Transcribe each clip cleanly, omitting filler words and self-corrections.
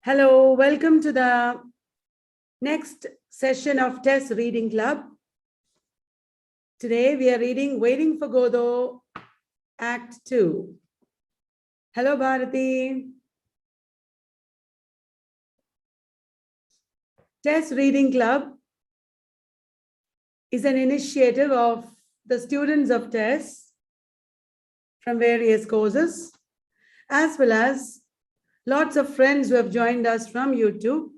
Hello, welcome to the next session of Test Reading Club. Today we are reading Waiting for Godot, Act 2. Hello, Bharati. Test Reading Club is an initiative of the students of TESS from various courses, as well as lots of friends who have joined us from YouTube.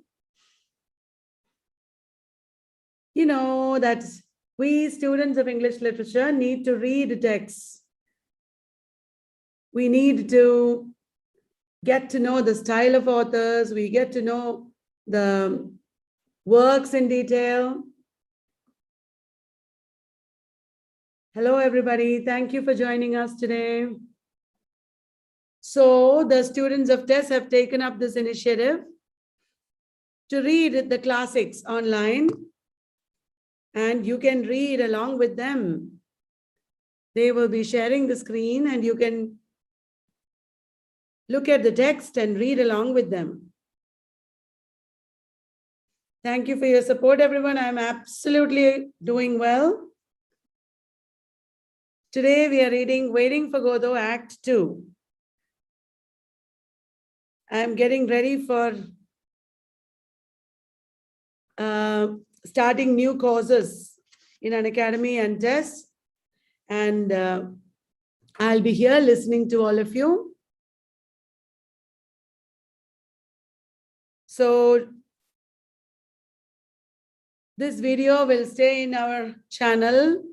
You know that we students of English literature need to read texts. We need to get to know the style of authors. We get to know the works in detail. Hello, everybody. Thank you for joining us today. So the students of TESS have taken up this initiative to read the classics online, and you can read along with them. They will be sharing the screen and you can look at the text and read along with them. Thank you for your support, everyone. I'm absolutely doing well. Today we are reading Waiting for Godot, Act 2. I'm getting ready for starting new courses in an academy and TESS. And I'll be here listening to all of you. So this video will stay in our channel.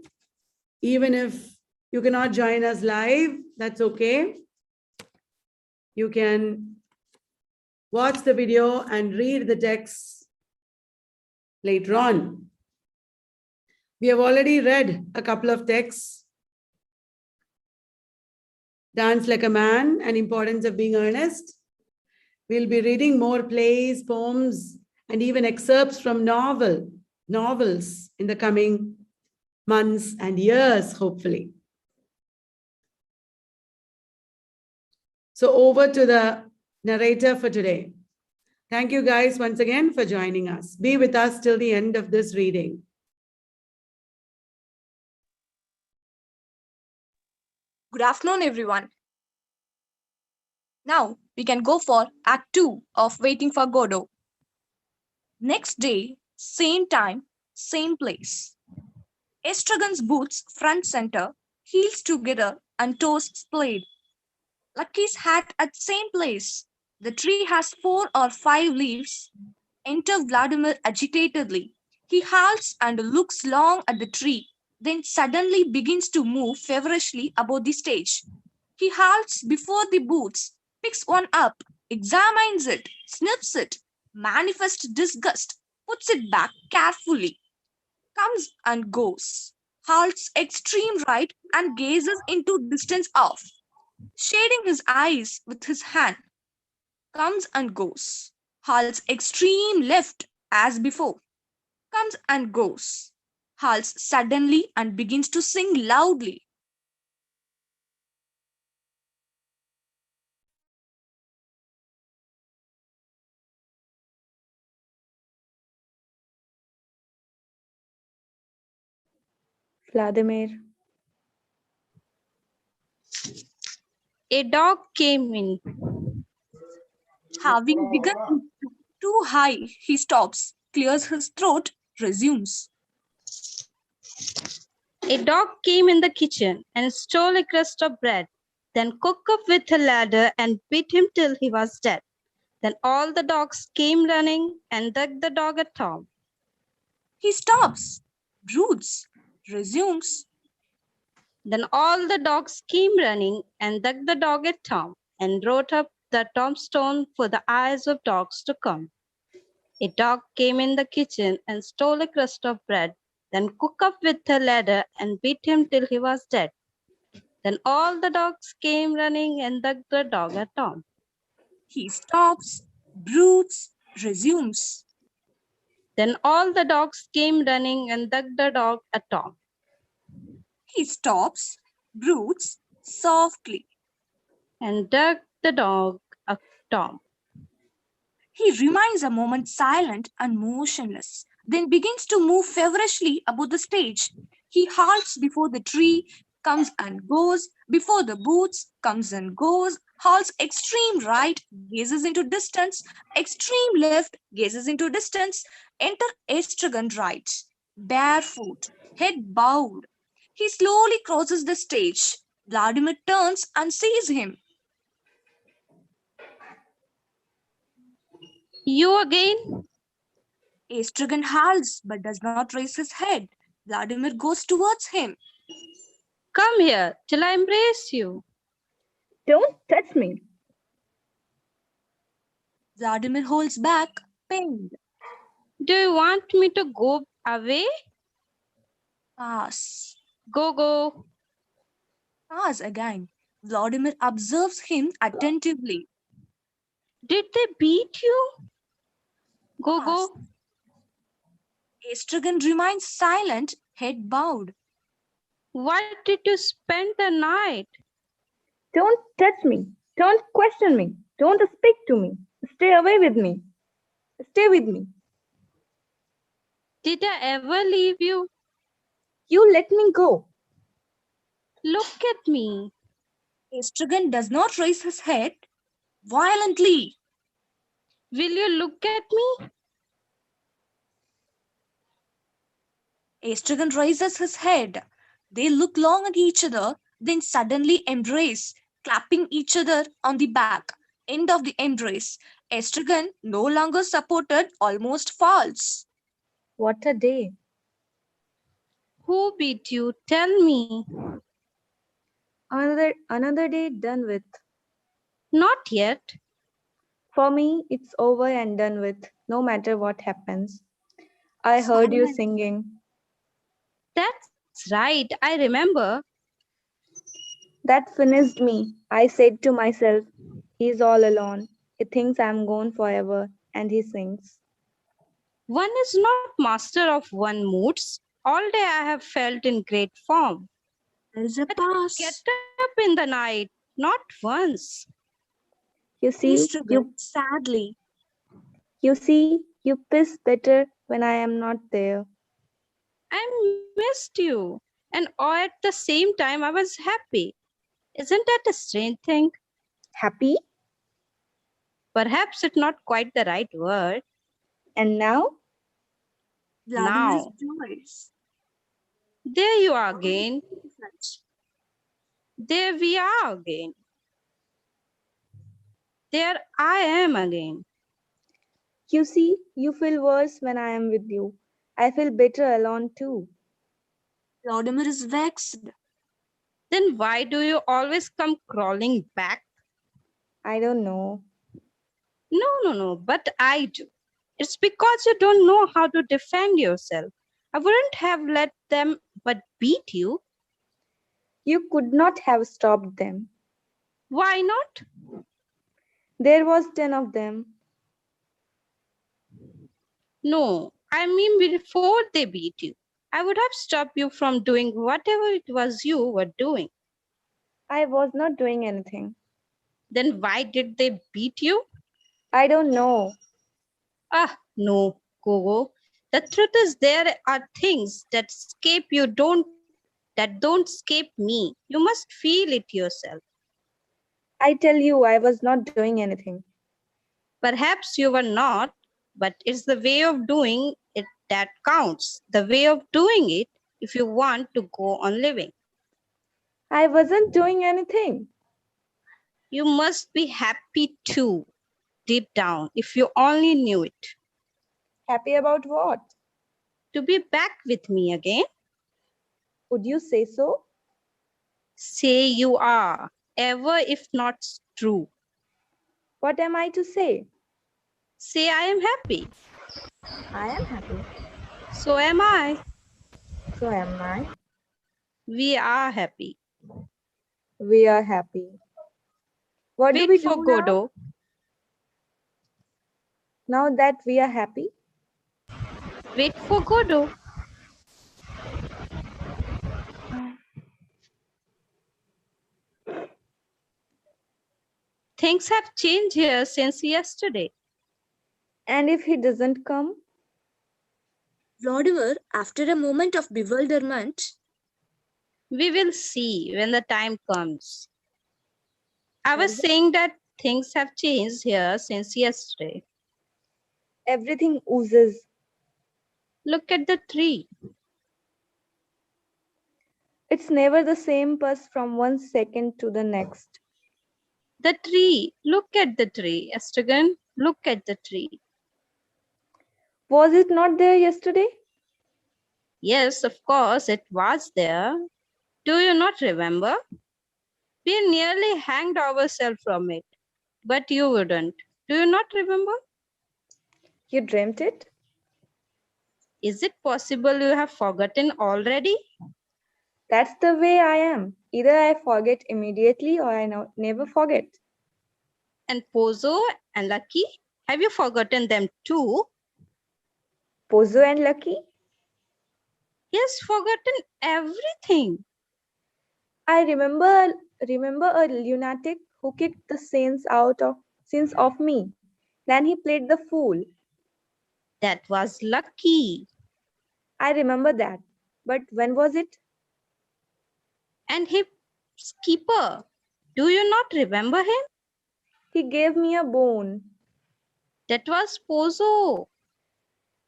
Even if you cannot join us live, that's okay. You can watch the video and read the text later on. We have already read a couple of texts. Dance Like a Man and Importance of Being Earnest. We'll be reading more plays, poems, and even excerpts from novels in the coming months and years, hopefully. So over to the narrator for today. Thank you guys once again for joining us. Be with us till the end of this reading. Good afternoon, everyone. Now we can go for Act 2 of Waiting for Godot. Next day, same time, same place. Estragon's boots front center, heels together and toes splayed. Lucky's hat at same place. The tree has 4 or 5 leaves. Enter Vladimir agitatedly. He halts and looks long at the tree, then suddenly begins to move feverishly about the stage. He halts before the boots, picks one up, examines it, sniffs it, manifests disgust, puts it back carefully, comes and goes, halts extreme right and gazes into distance off, shading his eyes with his hand, comes and goes, halts extreme left as before, comes and goes, halts suddenly and begins to sing loudly. Vladimir. A dog came in. Having begun too high, he stops, clears his throat, resumes. A dog came in the kitchen and stole a crust of bread, then cooked up with a ladder and beat him till he was dead. Then all the dogs came running and dug the dog at Tom. He stops, broods, resumes. Then all the dogs came running and dug the dog at Tom and wrote up the tombstone for the eyes of dogs to come. A dog came in the kitchen and stole a crust of bread, then cooked up with a ladder and beat him till he was dead. Then all the dogs came running and dug the dog at Tom. He stops, broods, resumes. Then all the dogs came running and dug the dog at Tom. He stops, broods softly. And dug the dog at Tom. He remains a moment silent and motionless, then begins to move feverishly about the stage. He halts before the tree, comes and goes, before the booths, comes and goes, halts extreme right, gazes into distance, extreme left, gazes into distance, enter Estragon right, barefoot, head bowed. He slowly crosses the stage. Vladimir turns and sees him. You again? Estragon howls but does not raise his head. Vladimir goes towards him. Come here till I embrace you. Don't touch me. Vladimir holds back, pained. Do you want me to go away? Pass. Go. Pass again. Vladimir observes him attentively. Did they beat you? Pass. Go. Estragon remains silent, head bowed. Why did you spend the night? Don't touch me. Don't question me. Don't speak to me. Stay away with me. Stay with me. Did I ever leave you? You let me go. Look at me. Estragon does not raise his head. Violently. Will you look at me? Estragon raises his head. They look long at each other, then suddenly embrace, clapping each other on the back. End of the embrace. Estragon, no longer supported, almost falls. What a day. Who beat you? Tell me. Another day done with. Not yet. For me, it's over and done with, no matter what happens. I heard you Silence. singing. That's right. I remember. That finished me. I said to myself, he's all alone. He thinks I'm gone forever, and he sings. One is not master of one moods. All day I have felt in great form. There is a Get pass. up in the night, not once. You see, Estragon, sadly. you piss better when I am not there. I missed you. And all at the same time, I was happy. Isn't that a strange thing? Happy? Perhaps it's not quite the right word. And now? Vladimir's Now, joys. there you are again. There we are again. There I am again. You see, you feel worse when I am with you. I feel better alone too. Vladimir is vexed. Then why do you always come crawling back? I don't know. No, but I do. It's because you don't know how to defend yourself. I wouldn't have let them but beat you. You could not have stopped them. Why not? There was 10 of them. No, I mean before they beat you. I would have stopped you from doing whatever it was you were doing. I was not doing anything. Then why did they beat you? I don't know. No, Gogo. The truth is there are things that escape you that don't escape me. You must feel it yourself. I tell you, I was not doing anything. Perhaps you were not, but it's the way of doing it that counts. The way of doing it if you want to go on living. I wasn't doing anything. You must be happy too, deep down, if you only knew it. Happy about what? To be back with me again. Would you say so? Say you are, ever if not true. What am I to say? Say I am happy. I am happy. So am I. So am I. We are happy. We are happy. What do we Wait do for now? Godot. Now that we are happy? Wait for Godot. Things have changed here since yesterday. And if he doesn't come? Vladimir, after a moment of bewilderment, We will see when the time comes. I was saying that things have changed here since yesterday. Everything oozes. Look at the tree. It's never the same pus from one second to the next. The tree. Look at the tree, Estragon. Look at the tree. Was it not there yesterday? Yes, of course, it was there. Do you not remember? We nearly hanged ourselves from it, but you wouldn't. Do you not remember? You dreamt it? Is it possible you have forgotten already? That's the way I am. Either I forget immediately or I never forget. And Pozo and Lucky, have you forgotten them too? Pozo and Lucky? Yes, forgotten everything. I remember a lunatic who kicked the sins of me. Then he played the fool. That was Lucky. I remember that. But when was it? And his keeper. Do you not remember him? He gave me a bone. That was Pozo.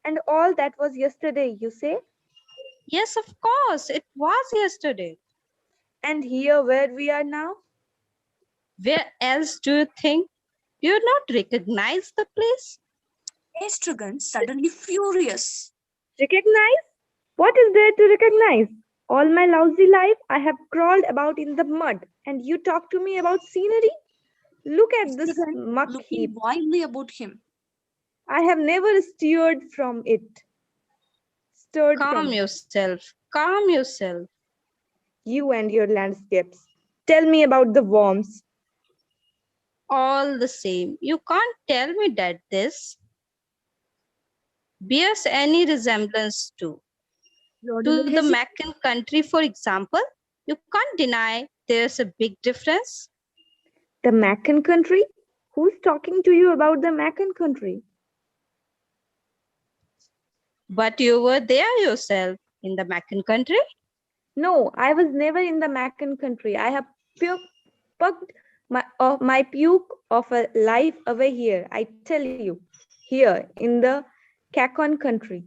And all that was yesterday, you say? Yes, of course, it was yesterday. And here where we are now? Where else do you think? Do you not recognize the place? Estragon, suddenly furious. Recognize? What is there to recognize? All my lousy life, I have crawled about in the mud, and you talk to me about scenery? Look at this Estragon, muck looking heap. wildly about him. I have never stirred from it. Calm yourself. Calm yourself. You and your landscapes. Tell me about the worms. All the same, you can't tell me that this bears any resemblance to Vladimir the hesitated. Macon country, for example. You can't deny there's a big difference. The Macon country? Who's talking to you about the Macon country? But you were there yourself in the Macon country. No, I was never in the Macon country. I have pucked my puke of a life away here. I tell you, here in the Cacon country.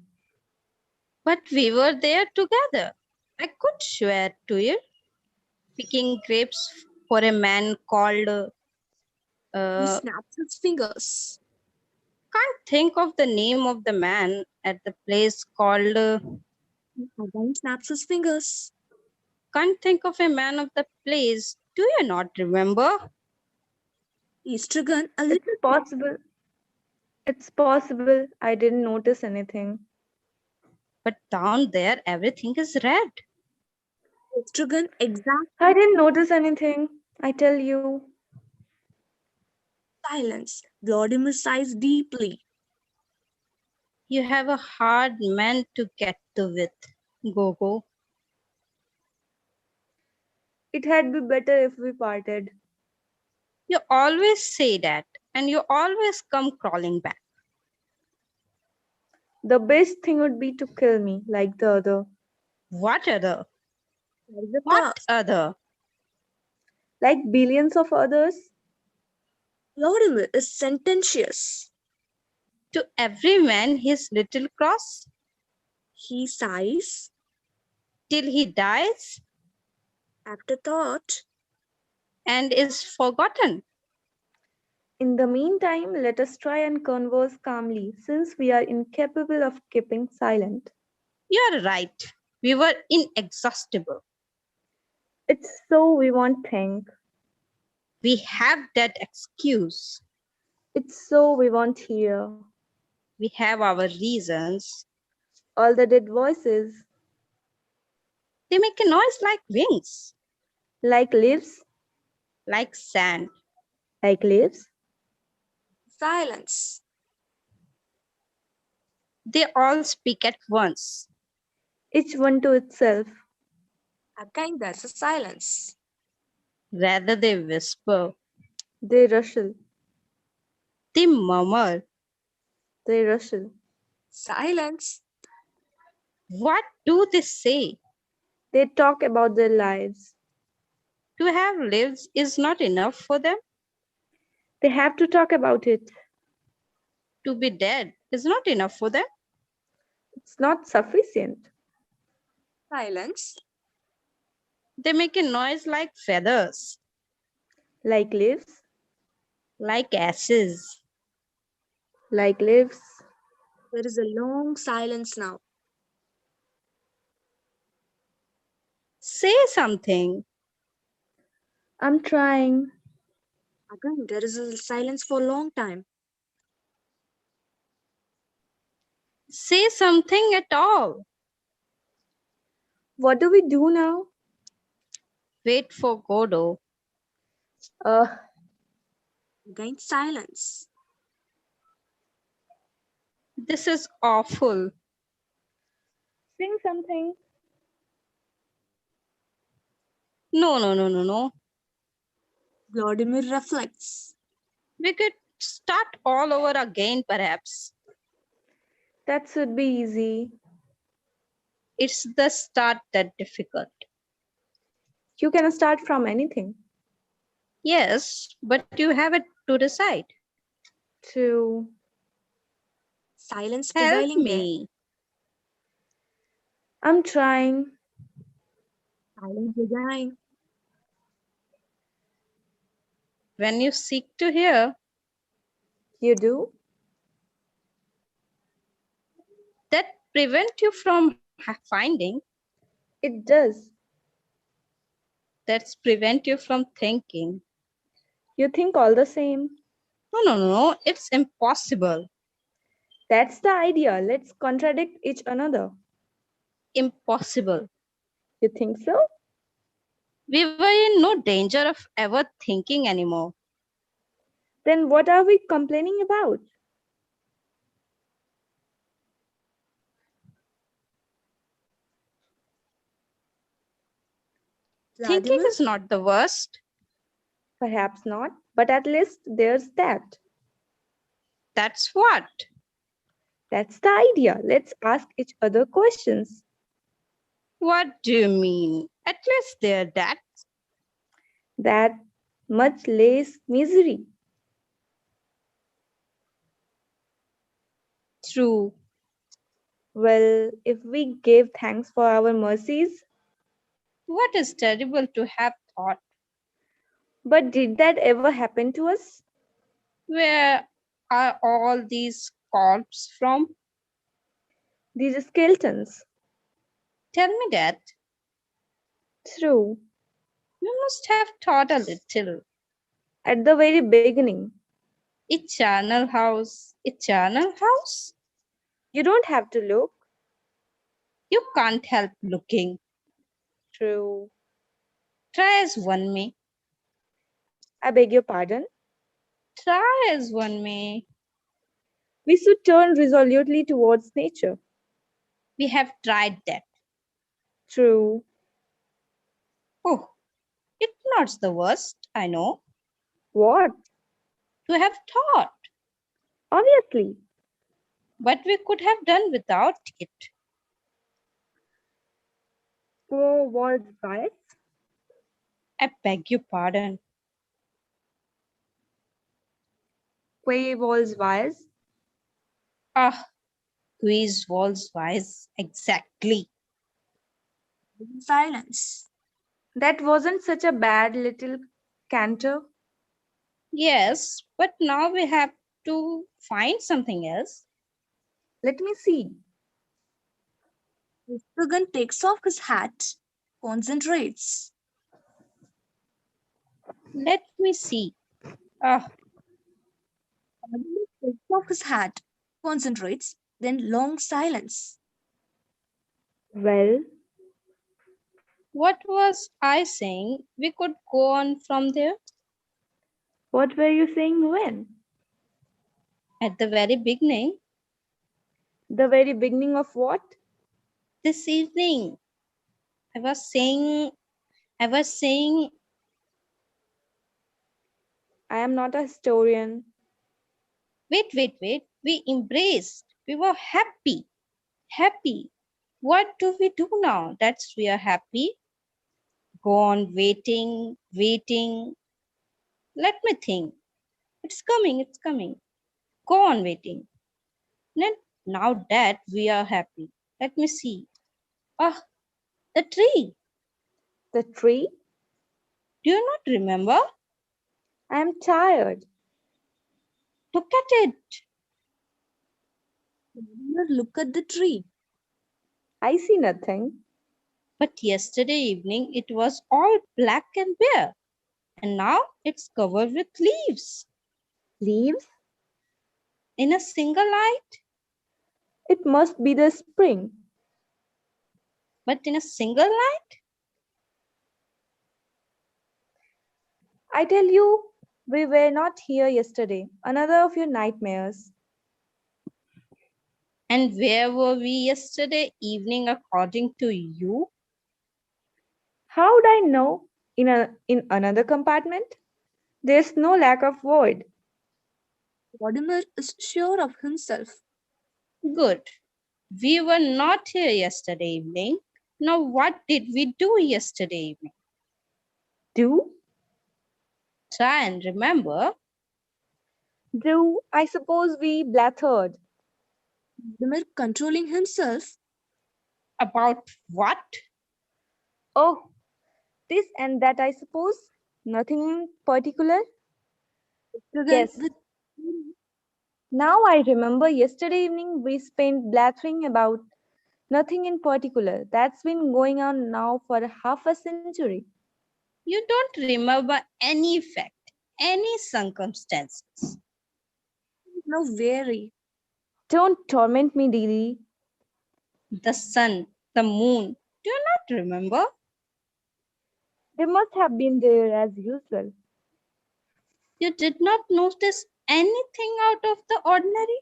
But we were there together. I could swear to it. Picking grapes for a man called, He snaps his fingers. can't think of the name of the man at the place called, Again snaps his fingers. can't think of a man of the place. Do you not remember? Estragon, a It's little possible. It's possible I didn't notice anything. But down there, everything is red. Estragon, exact I didn't notice anything. I tell you. silence. Vladimir sighs deeply. You have a hard man to get to with, Gogo. It had been better if we parted. You always say that, and you always come crawling back. The best thing would be to kill me like the other. What other? There's a What pause. other? Like billions of others. Vladimir is sententious. To every man his little cross, He sighs. till he dies Afterthought. and is forgotten. In the meantime, let us try and converse calmly, since we are incapable of keeping silent. You are right. We were inexhaustible. It's so we won't think. We have that excuse. It's so we won't hear. We have our reasons. All the dead voices, They make a noise like wings, like leaves, like sand. like leaves. Silence. They all speak at once. Each one to itself. Again, there's a silence. Rather, they whisper, They rustle. they murmur. They rustle. Silence. What do they say? They talk about their lives. To have lives is not enough for them. They have to talk about it. To be dead is not enough for them. It's not sufficient. Silence. They make a noise like feathers, Like leaves, like ashes. like leaves. There is a long silence now. Say something. I'm trying. Again, there is a silence for a long time. Say something at all. What do we do now? Wait for Godot. Uh, Again, silence. This is awful. sing something. No, no, no, no, no. Vladimir reflects. We could start all over again, perhaps. That should be easy. It's the start that difficult. You can start from anything. Yes, but you have it to decide. To Silence Help prevailing there. me. I'm trying. Silence again. When you seek to hear, You do? that prevent you from finding, It does. that's prevent you from thinking. You think all the same. No, no, no, no, it's impossible. That's the idea. Let's contradict each another. Impossible. You think so? We were in no danger of ever thinking anymore. Then what are we complaining about? Thinking Vladimir, is not the worst. Perhaps not, but at least there's that. That's what. That's the idea. Let's ask each other questions. What do you mean? At least there that. That much less misery. True. Well, if we gave thanks for our mercies, What is terrible to have thought? but did that ever happen to us? Where are all these corpses from? These skeletons. Tell me that. True. You must have thought a little. At the very beginning. Eternal house, eternal house? You don't have to look. You can't help looking. True. Try as one may. I beg your pardon. Try as one may. We should turn resolutely towards nature. We have tried that. True. Oh, it's not the worst, I know. What? To have thought, Obviously. but we could have done without it. Four walls bias. I beg your pardon. Quay walls bias. Ah, quiz walls wise, exactly. silence. That wasn't such a bad little canter. Yes, but now we have to find something else. Let me see. Sugan takes off his hat, concentrates. Let me see. Ah, Vladimir takes off his hat, concentrates, then long silence. Well, what was I saying? We could go on from there what were you saying when? at the very beginning. The very beginning of what? This evening, I was saying, I am not a historian. wait. We embraced. We were happy. Happy. What do we do now that we are happy? Go on waiting, waiting. Let me think. It's coming, it's coming. Go on waiting. Now that we are happy, let me see. Ah, the tree. The tree? Do you not remember? I am tired. Look at it. Look at the tree. I see nothing. But yesterday evening it was all black and bare, and now it's covered with leaves. Leaves? In a single light, It must be the spring. but in a single light, I tell you, we were not here yesterday. Another of your nightmares. and where were we yesterday evening according to you? How would I know? In another compartment? There's no lack of word. Vladimir is sure of himself. Good. We were not here yesterday evening. Now what did we do yesterday evening? Do? Try and remember. Do? I suppose we blathered. Vladimir controlling himself. About what? Oh, this and that, I suppose. Nothing in particular. Yes. Now I remember yesterday evening we spent blathering about nothing in particular. That's been going on now for half a century. You don't remember any fact, any circumstances. Now very. Don't torment me, Didi. The sun, the moon. Do you not remember? They must have been there as usual. You did not notice anything out of the ordinary?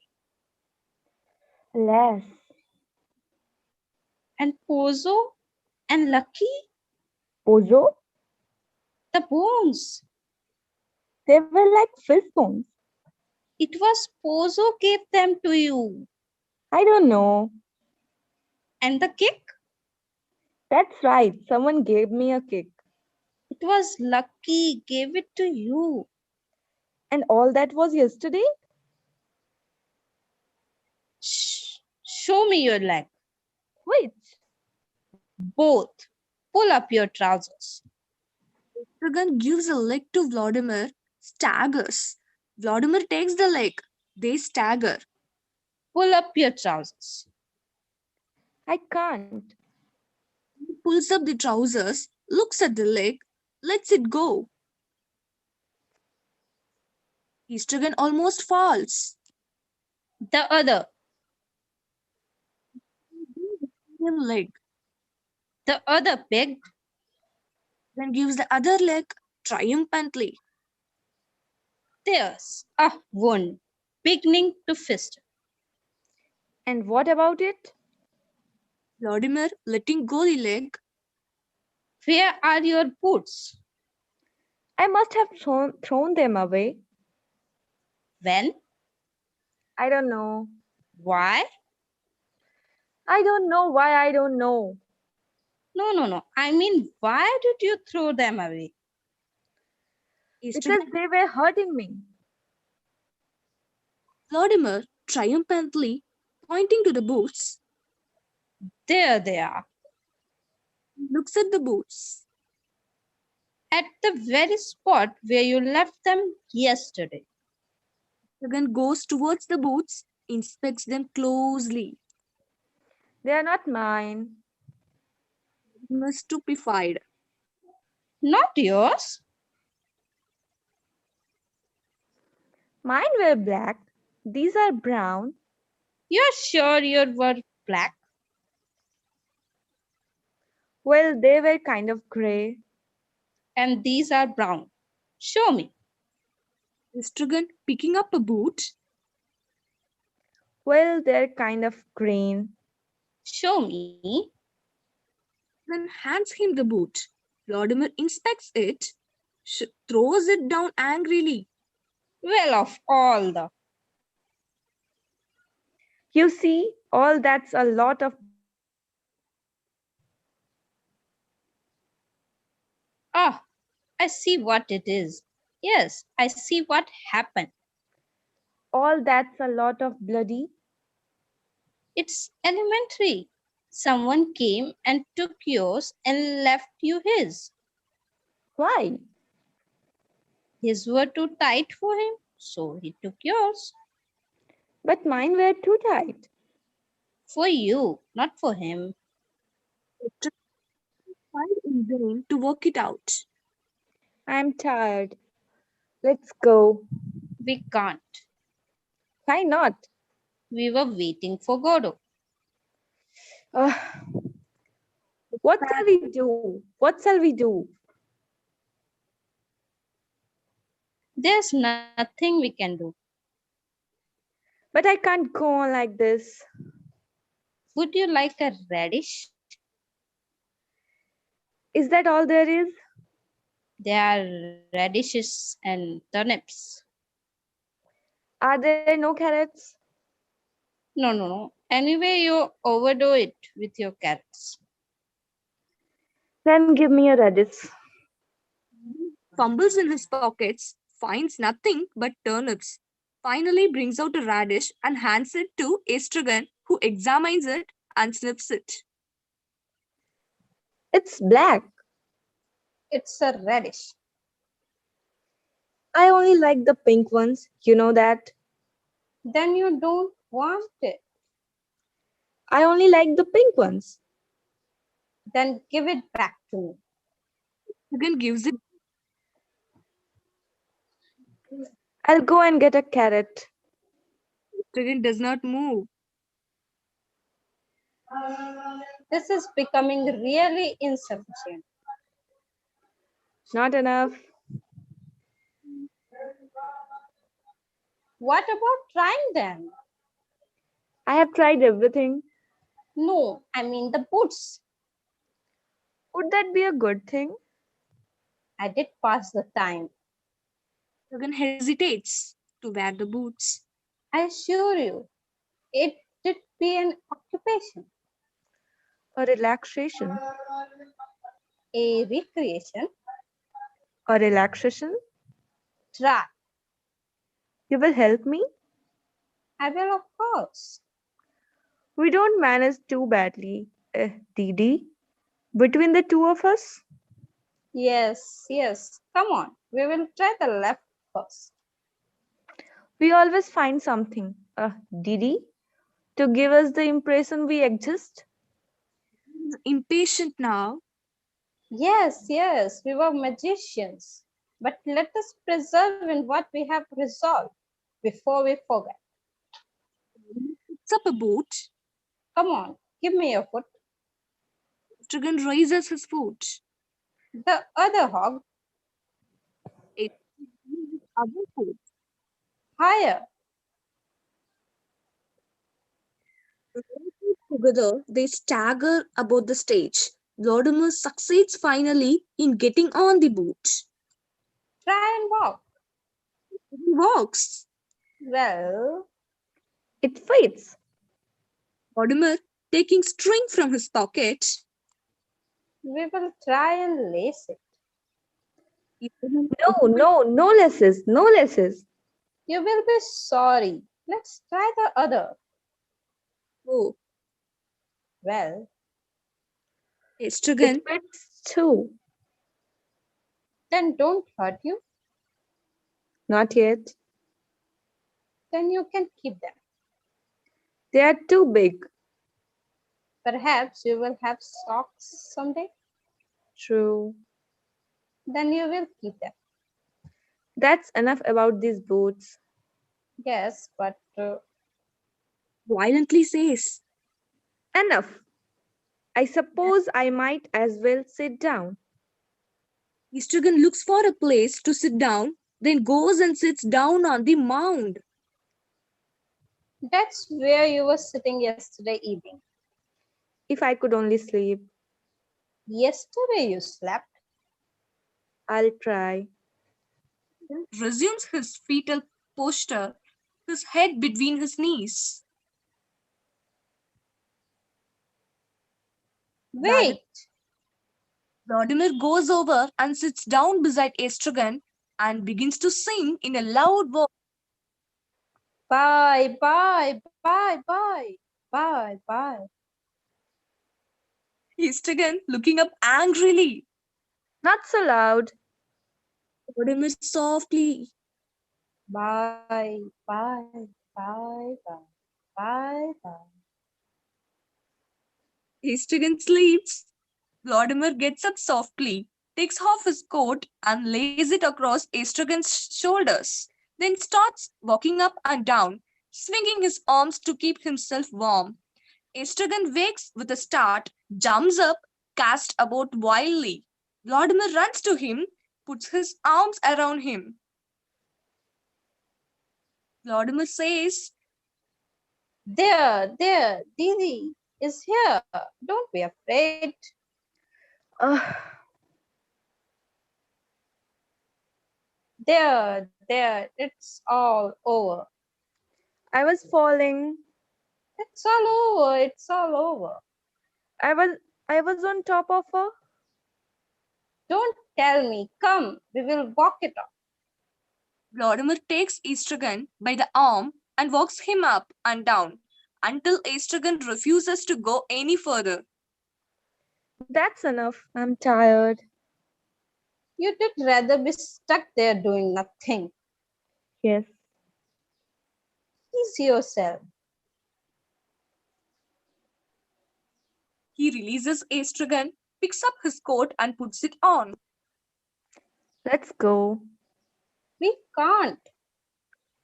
Alas, And Pozo and Lucky, Pozo? the bones. They were like fish bones. It was Pozo gave them to you. I don't know. And the kick? That's right. Someone gave me a kick. It was Lucky gave it to you. And all that was yesterday? Shh. Show me your leg. Which? Both. Pull up your trousers. Estragon gives a leg to Vladimir, staggers. Vladimir takes the leg. They stagger. Pull up your trousers. I can't. He pulls up the trousers, looks at the leg, lets it go. Estragon almost falls. The other. Same leg. The other pig. Then gives the other leg triumphantly. There's a wound beginning to fester. And what about it? Vladimir letting go the leg. Where are your boots? I must have thrown them away. When? I don't know. Why? I don't know why I don't know. No. I mean, why did you throw them away? Because they were hurting me. Vladimir triumphantly pointing to the boots. There they are. Looks at the boots. At the very spot where you left them yesterday. Estragon goes towards the boots, inspects them closely. They are not mine. Vladimir stupefied. Not yours. Mine were black. These are brown. You're sure yours were black? Well, they were kind of gray. And these are brown. Show me. Estragon picking up a boot. Well, they're kind of green. Show me. Then hands him the boot. Vladimir inspects it, throws it down angrily. Well, of all the. You see, all that's a lot of Ah, I see what it is. Yes, I see what happened. all that's a lot of bloody. It's elementary. Someone came and took yours and left you his. Why? His were too tight for him, so he took yours. But mine were too tight. For you, not for him. Estrogans tried in vain to work it out. I'm tired. Let's go. We can't. Why not? We were waiting for Godot. Uh, what shall we do? What shall we do? There's nothing we can do. But I can't go on like this. Would you like a radish? Is that all there is? There are radishes and turnips. Are there no carrots? No. Anyway, you overdo it with your carrots. Then give me a radish. Fumbles in his pockets, finds nothing but turnips. Finally brings out a radish and hands it to Estrogen, who examines it and sniffs it. It's black. It's a radish. I only like the pink ones. You know that. Then you don't want it. I only like the pink ones. Then give it back to me. Estrogen gives it. I'll go and get a carrot. Estrogen does not move. This is becoming really insufficient. Not enough. What about trying them? I have tried everything. No, I mean the boots. Would that be a good thing? I did pass the time. Estrogen hesitates to wear the boots. I assure you, it did be an occupation, A relaxation. a recreation. A relaxation? Try. You will help me? I will, of course. We don't manage too badly, Didi. Between the two of us? Yes. Come on. We will try the left first. We always find something, Didi, to give us the impression we exist. He's impatient now. Yes. We were magicians. But let us preserve in what we have resolved before we forget. Picks up a boot. Come on. Give me your foot. Estrogen raises his foot. The other hog. Other foot. Higher. Together, they stagger about the stage. Lordimer succeeds finally in getting on the boot. Try and walk. He walks. Well, It fits. Lordimer, taking string from his pocket, we will try and lace it. No laces, no laces. You will be sorry. Let's try the other. Oh, Well, Estrogen It fits too. then don't hurt you. Not yet. Then you can keep them. They are too big. Perhaps you will have socks someday. True. Then you will keep them. That's enough about these boots. Yes, but violently says, Enough. I suppose I might as well sit down. Estrogen looks for a place to sit down, then goes and sits down on the mound. that's where you were sitting yesterday evening. If I could only sleep, Yesterday you slept. I'll try. Resumes his fetal posture, his head between his knees. Wait, Vladimir goes over and sits down beside Estragon and begins to sing in a loud voice. bye, bye, bye, bye, bye, bye. Estragon looking up angrily. Not so loud. Vladimir softly. Bye, bye, bye, bye, bye, bye. Estragon sleeps. Vladimir gets up softly, takes off his coat and lays it across Estragon's shoulders, then starts walking up and down, swinging his arms to keep himself warm. Estragon wakes with a start, jumps up, casts about wildly. Vladimir runs to him, puts his arms around him. Vladimir says, There, Didi is here. Don't be afraid. Ugh. There, it's all over. I was falling. It's all over, it's all over. I was on top of her. Don't tell me. Come, we will walk it off. Vladimir takes Estragon by the arm and walks him up and down until Estragon refuses to go any further. That's enough. I'm tired. You did rather be stuck there doing nothing. Yes. Ease yourself. He releases Estragon, picks up his coat and puts it on. Let's go. We can't.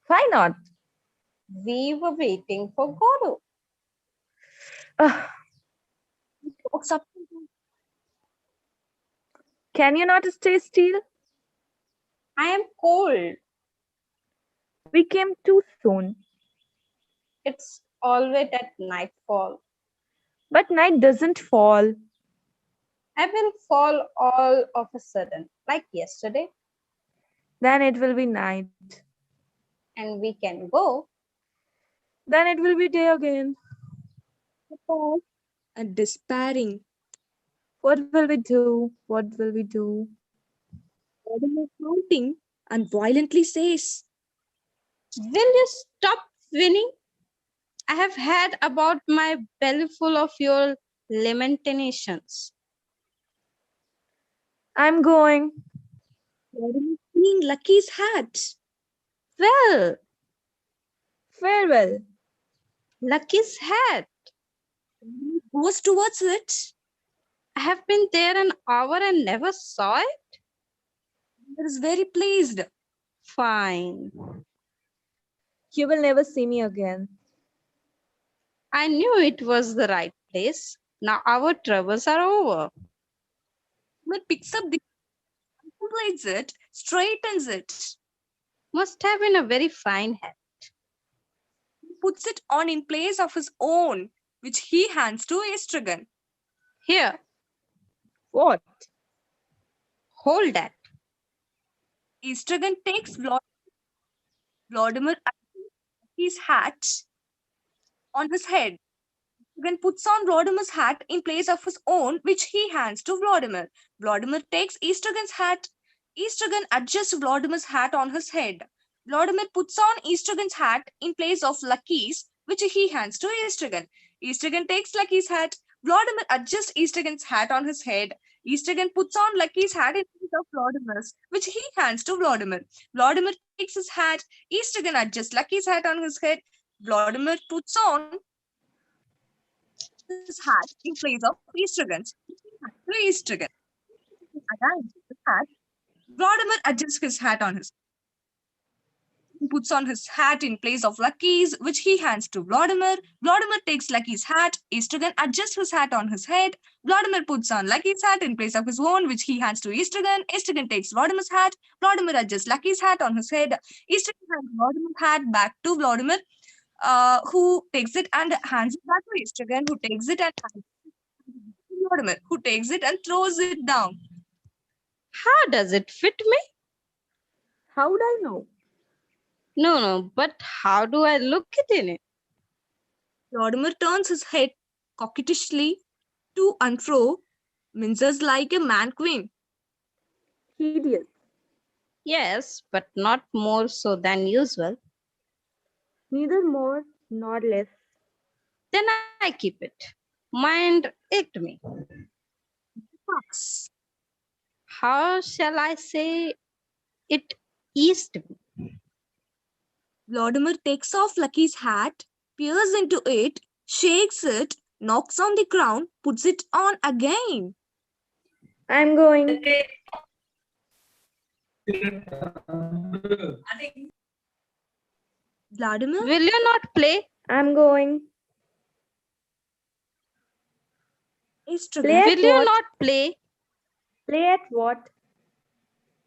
Why not? We were waiting for Godot. Ugh. He walks up. Can you not stay still? I am cold. We came too soon. It's always at nightfall. But night doesn't fall. I will fall all of a sudden, like yesterday, Then it will be night. and we can go. Then it will be day again. And despairing. What will we do? What will we do? Vladimir shouting and violently says, Will you stop winning? I have had about my belly full of your lamentations. I'm going. Vladimir seeing Lucky's hat. Well, Farewell. Lucky's hat. Goes towards it. I have been there an hour and never saw it. He is very pleased. Fine. You will never see me again. I knew it was the right place. Now our troubles are over. Vladimir picks up the contemplates it, straightens it, Must have been a very fine hat. puts it on in place of his own, which he hands to Estragon. Here, What? hold that. Estragon takes Vladimir his hat on his head. Estragon puts on Vladimir's hat in place of his own, which he hands to Vladimir. Vladimir takes Estragon's hat. Estragon adjusts Vladimir's hat on his head. Vladimir puts on Estragon's hat in place of Lucky's, which he hands to Estragon. Estragon takes Lucky's hat. Vladimir adjusts Estragon's hat on his head. Estragon puts on Lucky's hat in place of Vladimir's, which he hands to Vladimir. Vladimir takes his hat. Estragon adjusts Lucky's hat on his head. Vladimir puts on his hat in place of Estragon's. Estragon. Vladimir adjusts his hat on his. He puts on his hat in place of Lucky's, which he hands to Vladimir. Vladimir takes Lucky's hat. Estragon adjusts his hat on his head. Vladimir puts on Lucky's hat in place of his own, which he hands to Estragon. Estragon takes Vladimir's hat. Vladimir adjusts Lucky's hat on his head. Estragon hands Vladimir's hat back to Vladimir, who takes it and hands it back to Estragon, who takes it and hands it to Vladimir, who takes it and throws it down. How does it fit me? How would I know? No, but how do I look it in it? Vladimir turns his head coquettishly. To and fro, minces like a mannequin. Hideous. Yes, but not more so than usual. Neither more nor less. Then I keep it. Mind it me. Fox. How shall I say it eased me? Vladimir takes off Lucky's hat, peers into it, shakes it, knocks on the crown, puts it on again. I'm going. Vladimir, Will you not play? I'm going. is Play triggered. at Will you what? not play? Play at what?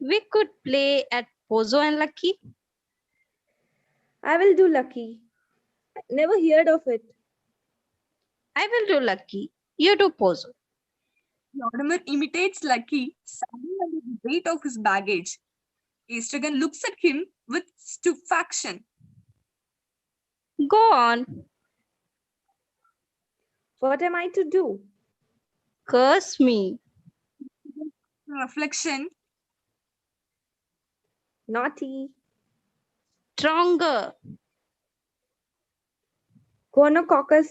We could play at Pozo and Lucky. I will do lucky. Never heard of it. I will do Lucky. You do Pozo. Vladimir imitates Lucky, standing under the weight of his baggage. Estragon looks at him with stupefaction. Go on. What am I to do? Curse me. Reflection. Naughty. Stronger. Gonococcus.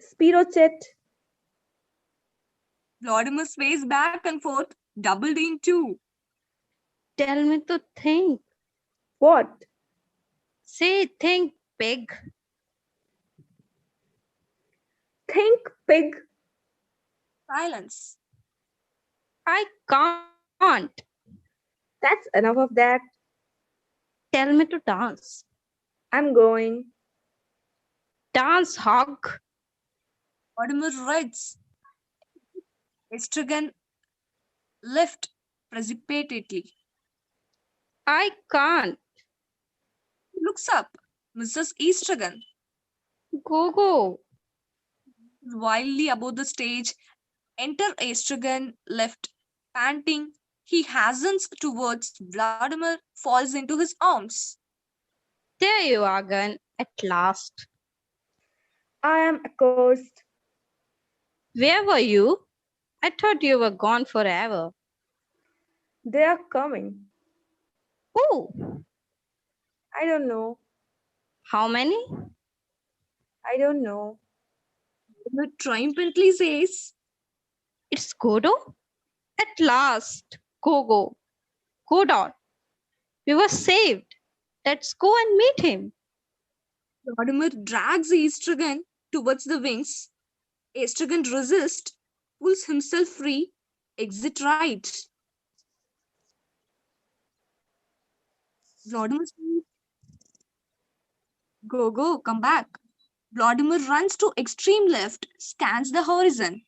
Spirochet. Vladimir sways back and forth, doubled in two. Tell me to think. What? Say think, pig. Think, pig. Silence. I can't. That's enough of that. Tell me to dance. I'm going. Dance, hog. Vladimir writes. Estragon left precipitately. I can't. He looks up. Mrs. Estragon, Go. wildly above the stage. Enter Estragon, left, panting. He hastens towards Vladimir, falls into his arms. There you are again, at last. I am accursed. Where were you? I thought you were gone forever. They are coming. Oh, I don't know. how many? I don't know. Vladimir triumphantly says, It's Godot? At last. Go. Godot. We were saved. Let's go and meet him. Vladimir drags Estragon towards the wings. Estragon resists, pulls himself free, exit right. Vladimir says, Go, come back. Vladimir runs to extreme left, scans the horizon.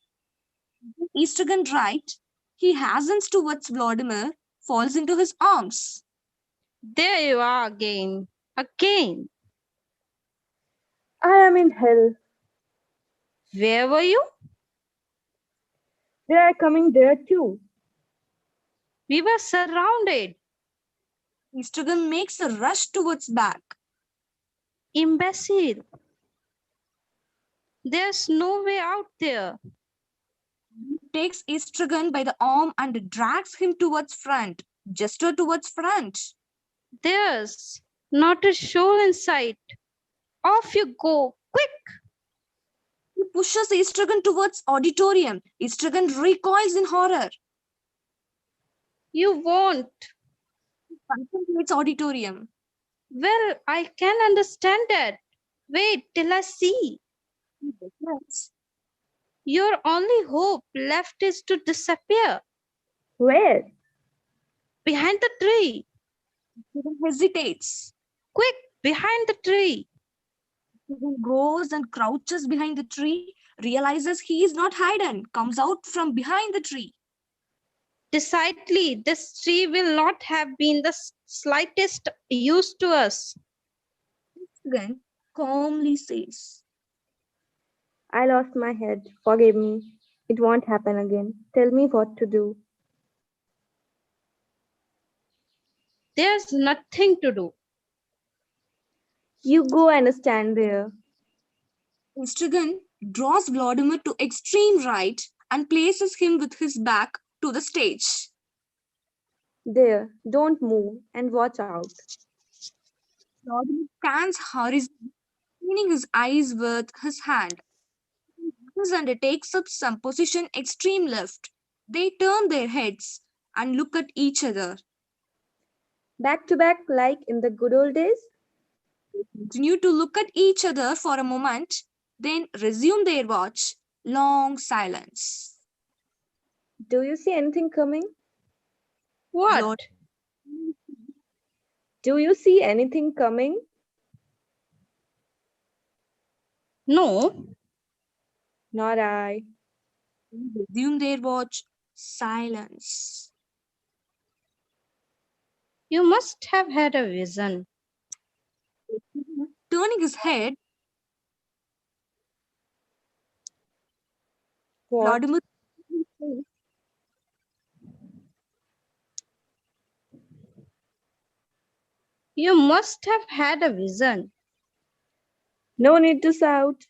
Estragon right, he hastens towards Vladimir, falls into his arms. There you are again. Again. I am in hell. Where were you? They are coming there too. We were surrounded. Estragon makes a rush towards back. Imbecile. There's no way out there. He takes Estragon by the arm and drags him towards front, gesture towards front. There's not a soul in sight. Off you go, quick! He pushes Estragon towards auditorium. Estragon recoils in horror. You won't. He contemplates auditorium. Well, I can understand that. Wait till I see. He reflects. Your only hope left is to disappear Where? behind the tree. Estragon hesitates. Quick, behind the tree. He goes and crouches behind the tree, realizes he is not hidden, comes out from behind the tree. Decidedly, this tree will not have been the slightest use to us. Again, calmly says, I lost my head. Forgive me. It won't happen again. Tell me what to do. There's nothing to do. You go and stand there. Estragon draws Vladimir to extreme right and places him with his back to the stage. There, don't move and watch out. Vladimir stands horizontally, cleaning his eyes with his hand. And takes up some position extreme left. They turn their heads and look at each other. Back to back like in the good old days? Continue to look at each other for a moment, then resume their watch. Long silence. Do you see anything coming? What? Lord- Do you see anything coming? No. Not I. Resume their watch. Silence. You must have had a vision. Turning his head, What? Vladimir You must have had a vision. No need to shout.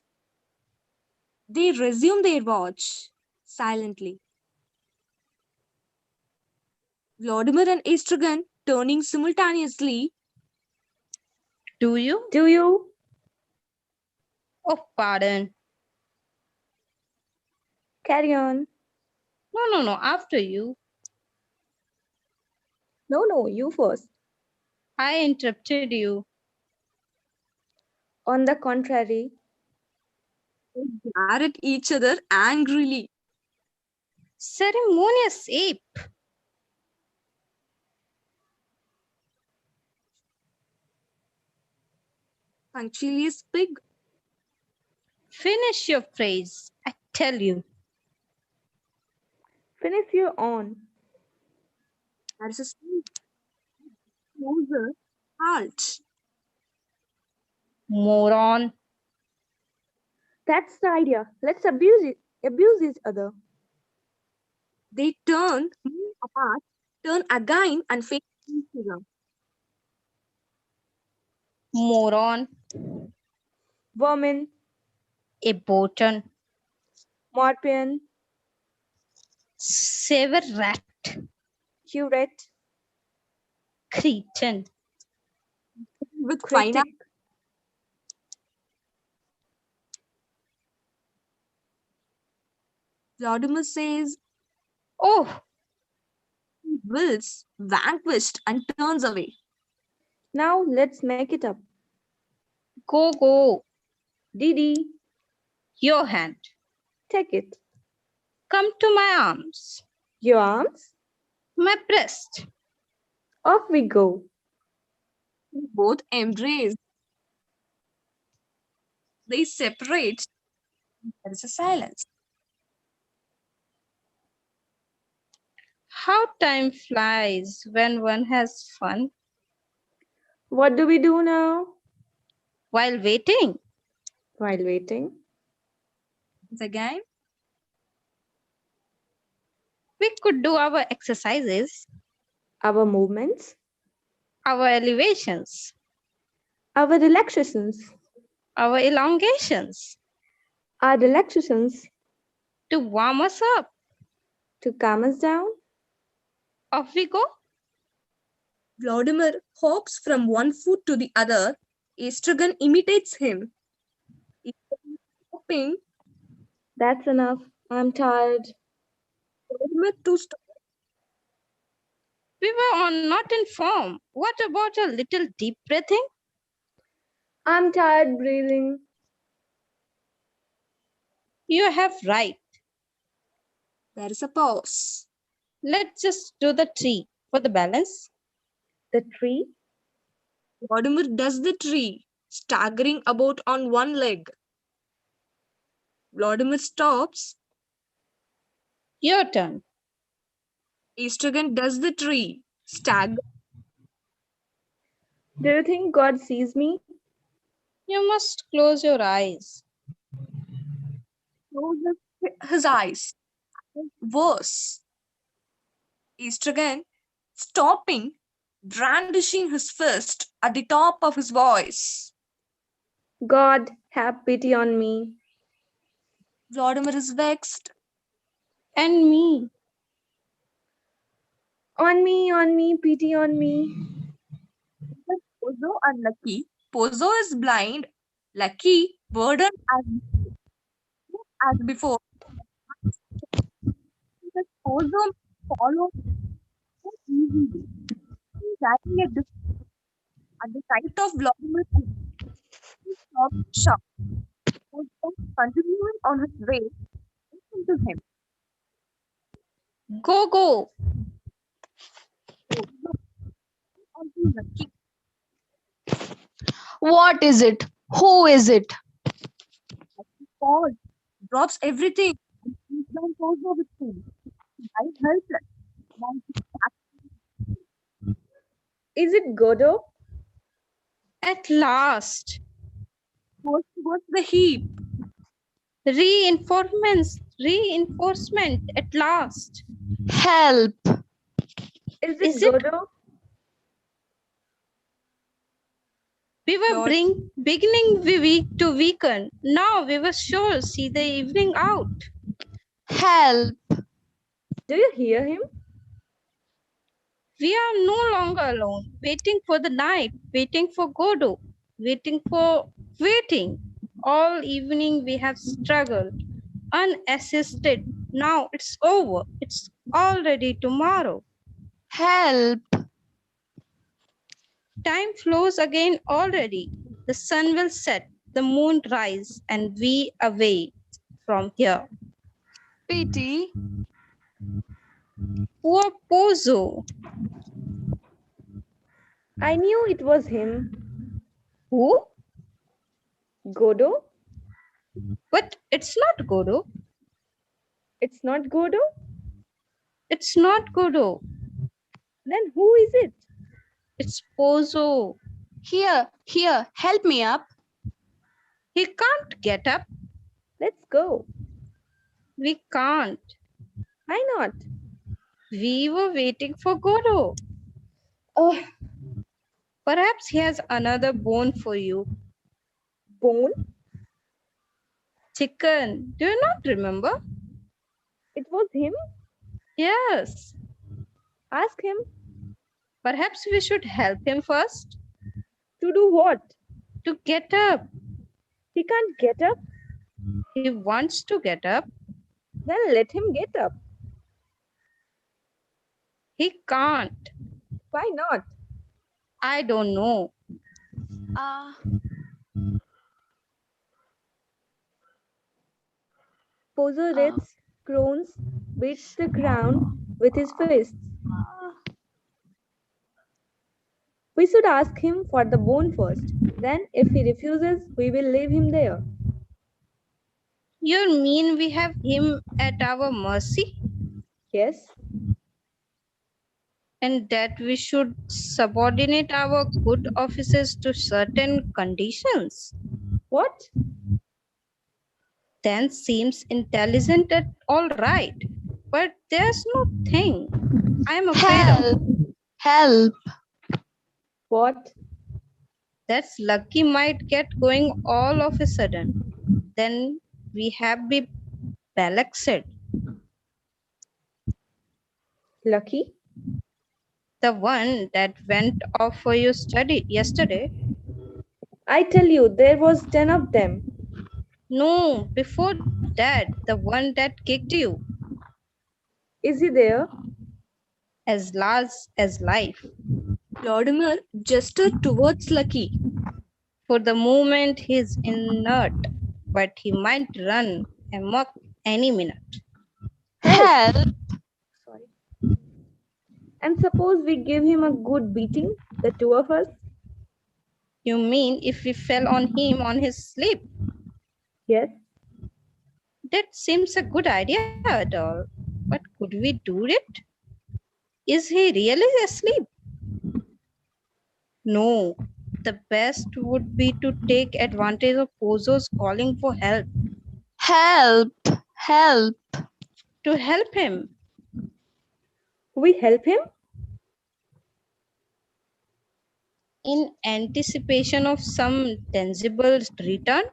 they resume their watch silently. Vladimir and Estragon turning simultaneously. Do you? Do you? Oh, pardon. Carry on. No. After you. No, you first. I interrupted you. On the contrary, Glare at each other angrily. Ceremonious ape. Punctilious pig. Finish your phrase. I tell you. finish your own. There's a closer. Halt. Moron. That's the idea. Let's abuse each other. They turn, move apart, turn again and face each other. Moron. Vermin, A button. Morpion, Sever rat. curate, Cretin. With fine critic. Vladimir says, Oh, he wills, vanquished, and turns away. Now let's make it up. go. Didi, Your hand. take it. Come to my arms. Your arms. My breast. Off we go. Both embrace. They separate. There is a silence. How time flies when one has fun What do we do now? while waiting. While waiting, Once again, We could do our exercises, our movements, our elevations, our relaxations, our elongations our relaxations to warm us up. to calm us down. Off we go. Vladimir hops from one foot to the other. Estragon imitates him. Estragon hopping. That's enough. I'm tired. Vladimir to stop. We were on not in form. What about a little deep breathing? I'm tired breathing. You have right. There is a pause. Let's just do the tree for the balance. The tree. Vladimir does the tree, staggering about on one leg. Vladimir stops. Your turn. Estragon does the tree, staggering. Do you think God sees me? You must close your eyes. Closes his eyes. Worse. Estragon stopping, brandishing his fist at the top of his voice. God, have pity on me. Vladimir is vexed. And me. On me, pity on me. But Pozo unlucky. Pozo is blind. Lucky, burdened as before. But Pozo follow so easily. Driving at the sight of Vladimir, he stopped sharp. Pozo continuing on his way into him. Go, go. Pozo onto Lucky. What is it? Who is it? Falls, drops everything, and sees down Pozo with him. Lies helpless. Now he Is it Godot? At last. goes towards the heap. Reinforcement at last. Help! Is Is it it- Godot? We were Lord. beginning to weaken. Now we were sure see the evening out. Help! Do you hear him? We are no longer alone, waiting for the night, waiting for Godot, waiting. All evening we have struggled, unassisted. Now it's over. It's already tomorrow. Help! Time flows again already. The sun will set, the moon rise, and we away from here. Pity! Poor Pozo. I knew it was him. Who? Godot? But it's not Godot. It's not Godot? It's not Godot. Then who is it? It's Pozo. Here, help me up. He can't get up. Let's go. We can't. Why not? We were waiting for Godot. Oh, Perhaps he has another bone for you. bone? Chicken. Do you not remember? It was him? Yes. Ask him. Perhaps we should help him first To do what? to get up. He can't get up? He wants to get up. Then let him get up. He can't. Why not? I don't know. Pozo writs, groans, beats the ground with his fists. We should ask him for the bone first. Then, if he refuses, we will leave him there. You mean we have him at our mercy Yes? and that we should subordinate our good offices to certain conditions? What? Then seems intelligent at all right. But there's no thing I'm afraid of. Help! Help! What? That's Lucky might get going all of a sudden. Then we have be Balak Lucky? the one that went off for your study yesterday. I tell you, there was 10 of them. No, before that, the one that kicked you Is he there? as large as life. Vladimir gestured towards Lucky. For the moment, he's inert, but he might run amok any minute. Help! Sorry. And suppose we give him a good beating, the two of us? You mean if we fell on him on his sleep? Yes. That seems a good idea at all. But could we do it? Is he really asleep? No. The best would be to take advantage of Pozo's calling for help. Help! Help! To help him. We help him? In anticipation of some tangible return?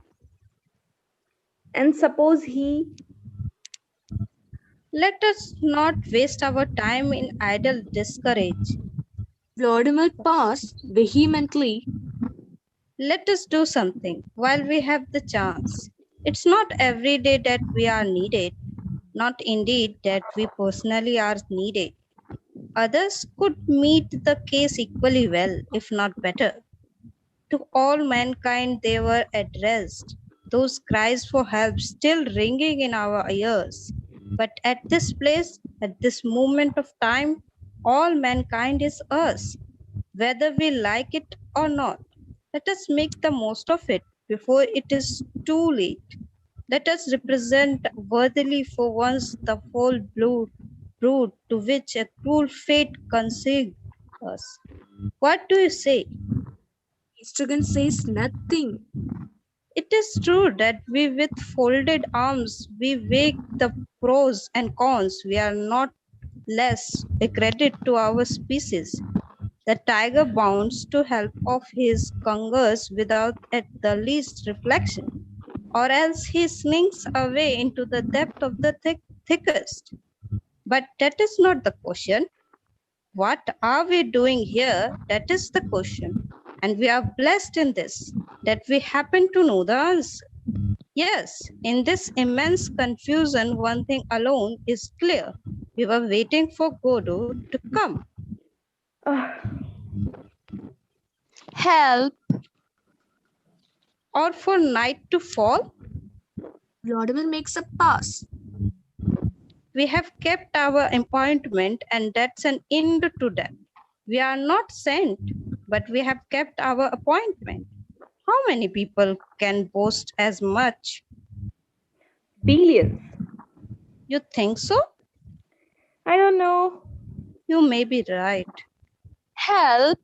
And suppose he, Let us not waste our time in idle discourage. Vladimir paused vehemently. Let us do something while we have the chance. It's not every day that we are needed, not indeed that we personally are needed. Others could meet the case equally well, if not better. To all mankind they were addressed, those cries for help still ringing in our ears. But at this place, at this moment of time, all mankind is us, whether we like it or not. Let us make the most of it before it is too late. Let us represent worthily for once the whole brood to which a cruel fate consigned us. What do you say? Estragon says nothing. It is true that we with folded arms we weigh the pros and cons. We are not less a credit to our species. The tiger bounds to help of his congers without at the least reflection, or else he slinks away into the depth of the thickest. But that is not the question. What are we doing here? That is the question. And we are blessed in this, that we happen to know the answer. Yes, in this immense confusion, one thing alone is clear. We were waiting for Godot to come. ah, Help. Or for night to fall. Vladimir makes a pass. We have kept our appointment, and that's an end to that. We are not sent, but we have kept our appointment. How many people can boast as much? billions. You think so? I don't know. You may be right. Help.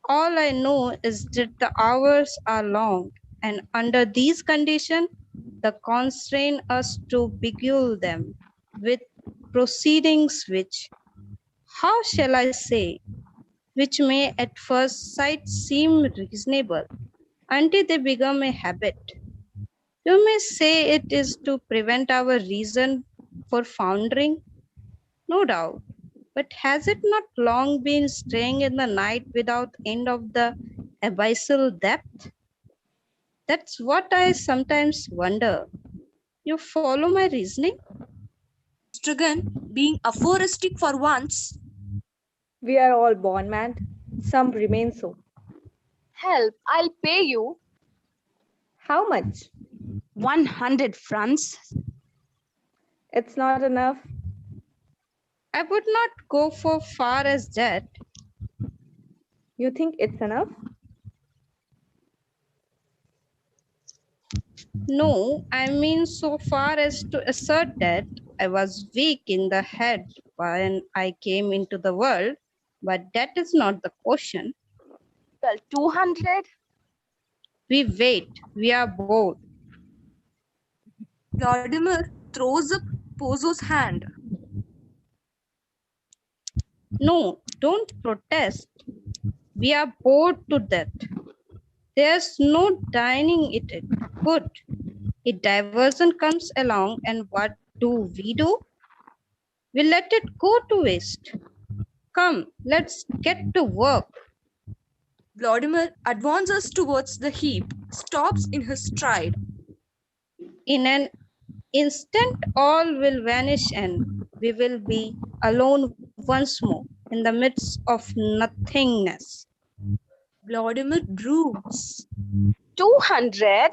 All I know is that the hours are long, and under these conditions, the constrain us to beguile them with proceedings which, how shall I say, which may at first sight seem reasonable until they become a habit. You may say it is to prevent our reason for foundering, no doubt. But has it not long been straying in the night without end of the abyssal depth? That's what I sometimes wonder. You follow my reasoning? Estragon, being aphoristic for once, We are all born mad. Some remain so. Help. I'll pay you How much? 100 francs. It's not enough. I would not go for far as that. You think it's enough? No, I mean so far as to assert that I was weak in the head when I came into the world, but that is not the question. Well, 200. We wait, we are bored. Vladimir throws up Pozo's hand. No, don't protest. We are bored to death. There's no dining it. Good. A diversion comes along, and what do? We let it go to waste. Come, let's get to work. Vladimir advances towards the heap, stops in his stride. In an instant, all will vanish, and we will be alone once more in the midst of nothingness. Vladimir droops. 200.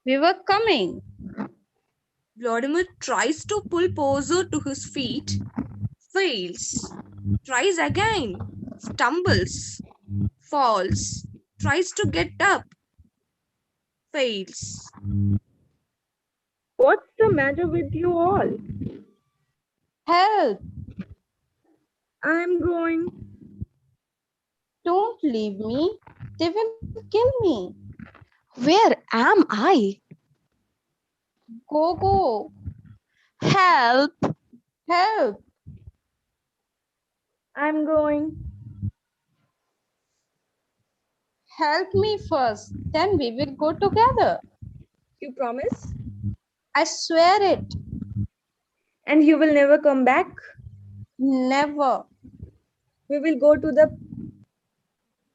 We were coming. Vladimir tries to pull Pozo to his feet, fails. Tries again, stumbles, falls, tries to get up, fails. What's the matter with you all? Help! I'm going. Don't leave me. They will kill me. Where am I? Go. Help. Help! I'm going. Help me first, then we will go together. You promise? I swear it. And you will never come back? Never. We will go to the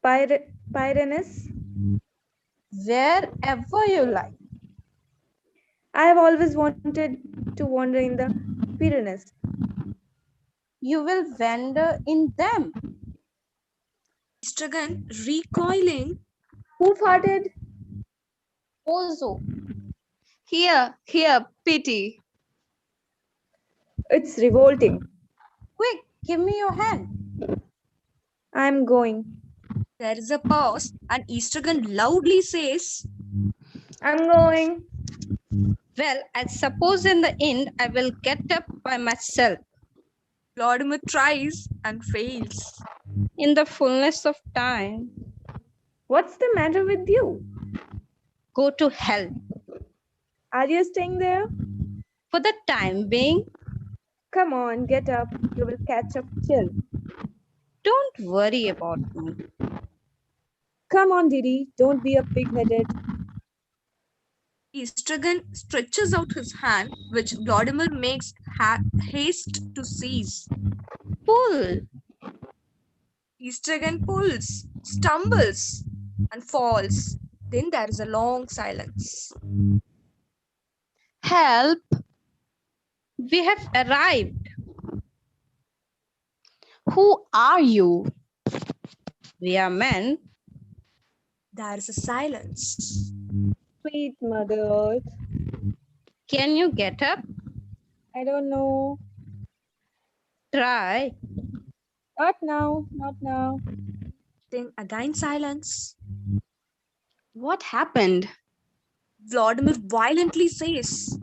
Pyrenees. Wherever you like. I have always wanted to wander in the Pyrenees. You will wander in them. Estragon, recoiling, Who farted? Ozo. Here, pity. It's revolting. Quick, give me your hand. I'm going. there is a pause, and Estragon loudly says, I'm going. Well, I suppose in the end I will get up by myself. Vladimir tries and fails. In the fullness of time, What's the matter with you? go to hell. Are you staying there? For the time being, Come on, get up. You will catch a chill. don't worry about me. Come on, Didi. Don't be a pig-headed. Estragon stretches out his hand, which Vladimir makes haste to seize. Pull. Estragon pulls, stumbles, and falls. Then there is a long silence. Help. We have arrived. Who are you? We are men. There is a silence. Sweet Mother Earth. Can you get up? I don't know. Try. Not now. Not now. Then again silence. What happened? Vladimir violently says,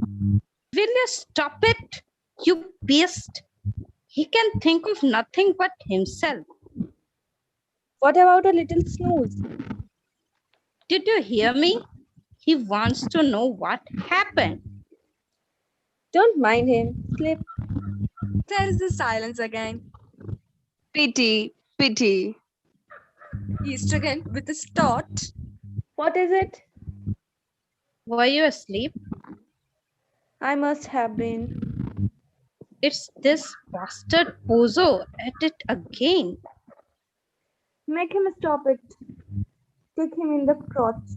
Will you stop it? You beast. He can think of nothing but himself. What about a little snooze? Did you hear me? He wants to know what happened. Don't mind him. Sleep. there is a silence again. Pity. Estragon, with a start, What is it? Were you asleep? I must have been. It's this bastard Pozo at it again. Make him stop it. Kick him in the crotch.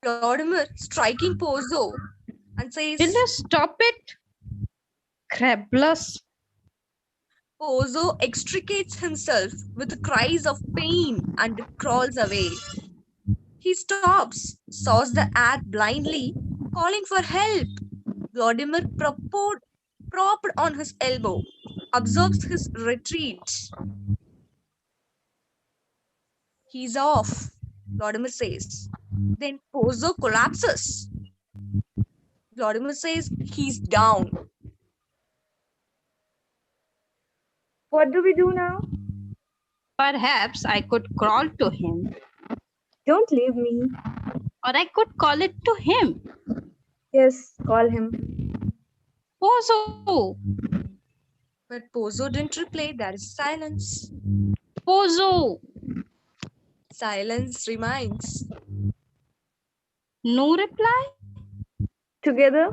Vladimir striking Pozo and says, Will you stop it? Crabless. Pozo extricates himself with cries of pain and crawls away. He stops, saws the air blindly, calling for help. Vladimir, propped on his elbow, observes his retreat. He's off, Vladimir says. Then Pozo collapses. Vladimir says he's down. What do we do now? Perhaps I could crawl to him, Don't leave me. or I could call it to him. Yes, call him. Pozo! But Pozo didn't reply. There is silence. Pozo! Silence remains. No reply? Together.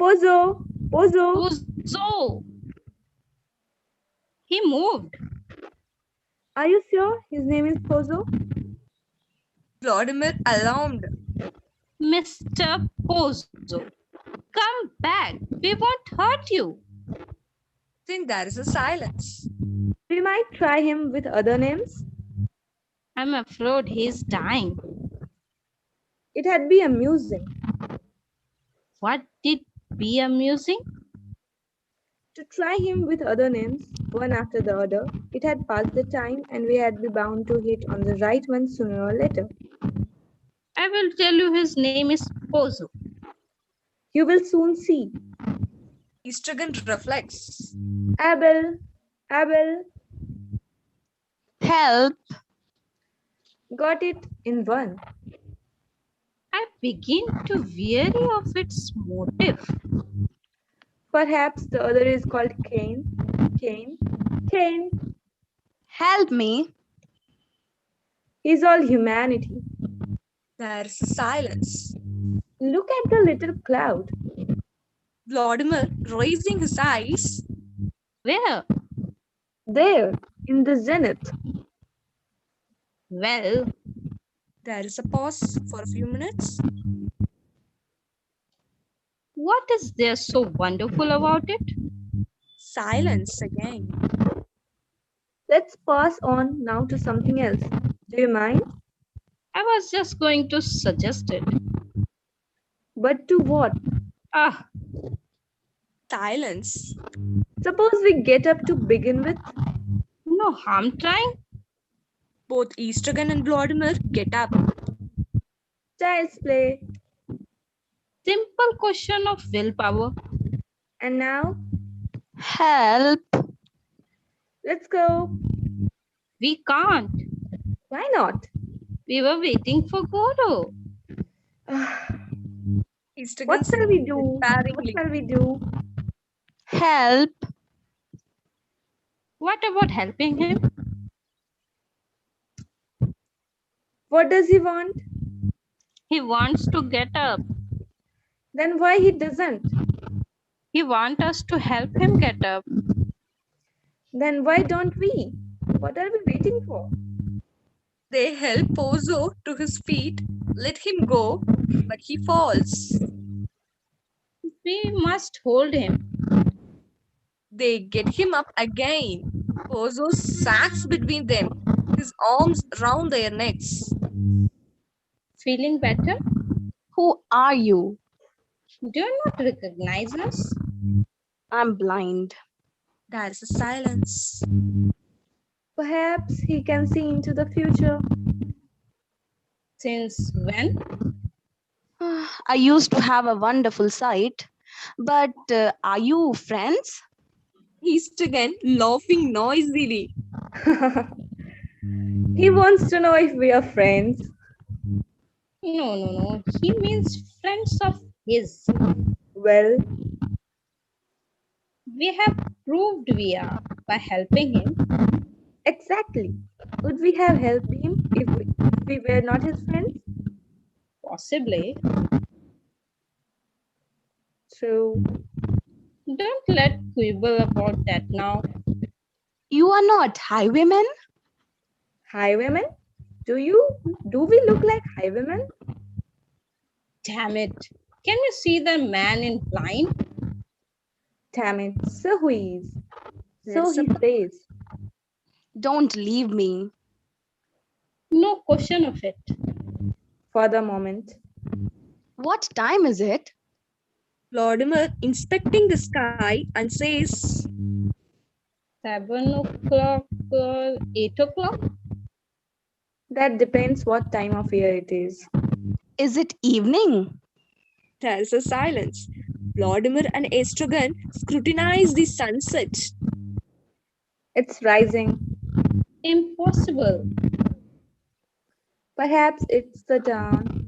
Pozo. Pozo. Pozo! He moved. Are you sure his name is Pozo? Vladimir, alarmed. Mr. Pozo, come back. We won't hurt you. Then there is a silence. We might try him with other names. I'm afraid he's dying. It had be amusing. What did be amusing? To try him with other names, one after the other. It had passed the time and we had be bound to hit on the right one sooner or later. I will tell you his name is Pozo. You will soon see. Estragon reflects. Abel. Abel. Help. Got it in one. I begin to weary of its motive. Perhaps the other is called Cain. Cain. Cain. Help me. He's all humanity. There's a silence. Look at the little cloud. Vladimir, raising his eyes, Where? There, in the zenith. Well, there is a pause for a few minutes. what is there so wonderful about it? Silence again. Let's pass on now to something else. Do you mind? I was just going to suggest it. But to what? Ah, Silence. Suppose we get up to begin with. no harm trying. Both Eastergun and Vladimir get up. Child's play. Simple question of willpower. And now, Help. let's go. We can't. Why not? We were waiting for Godot. Eastergun What shall we do? What despairingly. shall we do? Help. What about helping him? What does he want? He wants to get up. Then why he doesn't? He wants us to help him get up. Then why don't we? What are we waiting for? They help Pozo to his feet, let him go, but he falls. We must hold him. They get him up again. Pozo sags between them, his arms round their necks. Feeling better? Who are you? Do you not recognize us? I'm blind. There is a silence. Perhaps he can see into the future. Since when? I used to have a wonderful sight. But are you friends? Eastergun laughing noisily. He wants to know if we are friends. No. He means friends of his. Well, We have proved we are by helping him. exactly. Would we have helped him if we were not his friends? Possibly. True. Don't let quibble about that now. You are not highwaymen? Highwaymen? Do we look like highwaymen? Damn it. Can you see the man in blind? Damn it. So he is. So There's a he says. Don't leave me. No question of it. For the moment. What time is it? Vladimir inspecting the sky and says, 7 o'clock, 8 o'clock? That depends what time of year it is. Is it evening? there is a silence. Vladimir and Estragon scrutinize the sunset. It's rising. Impossible. Perhaps it's the dawn.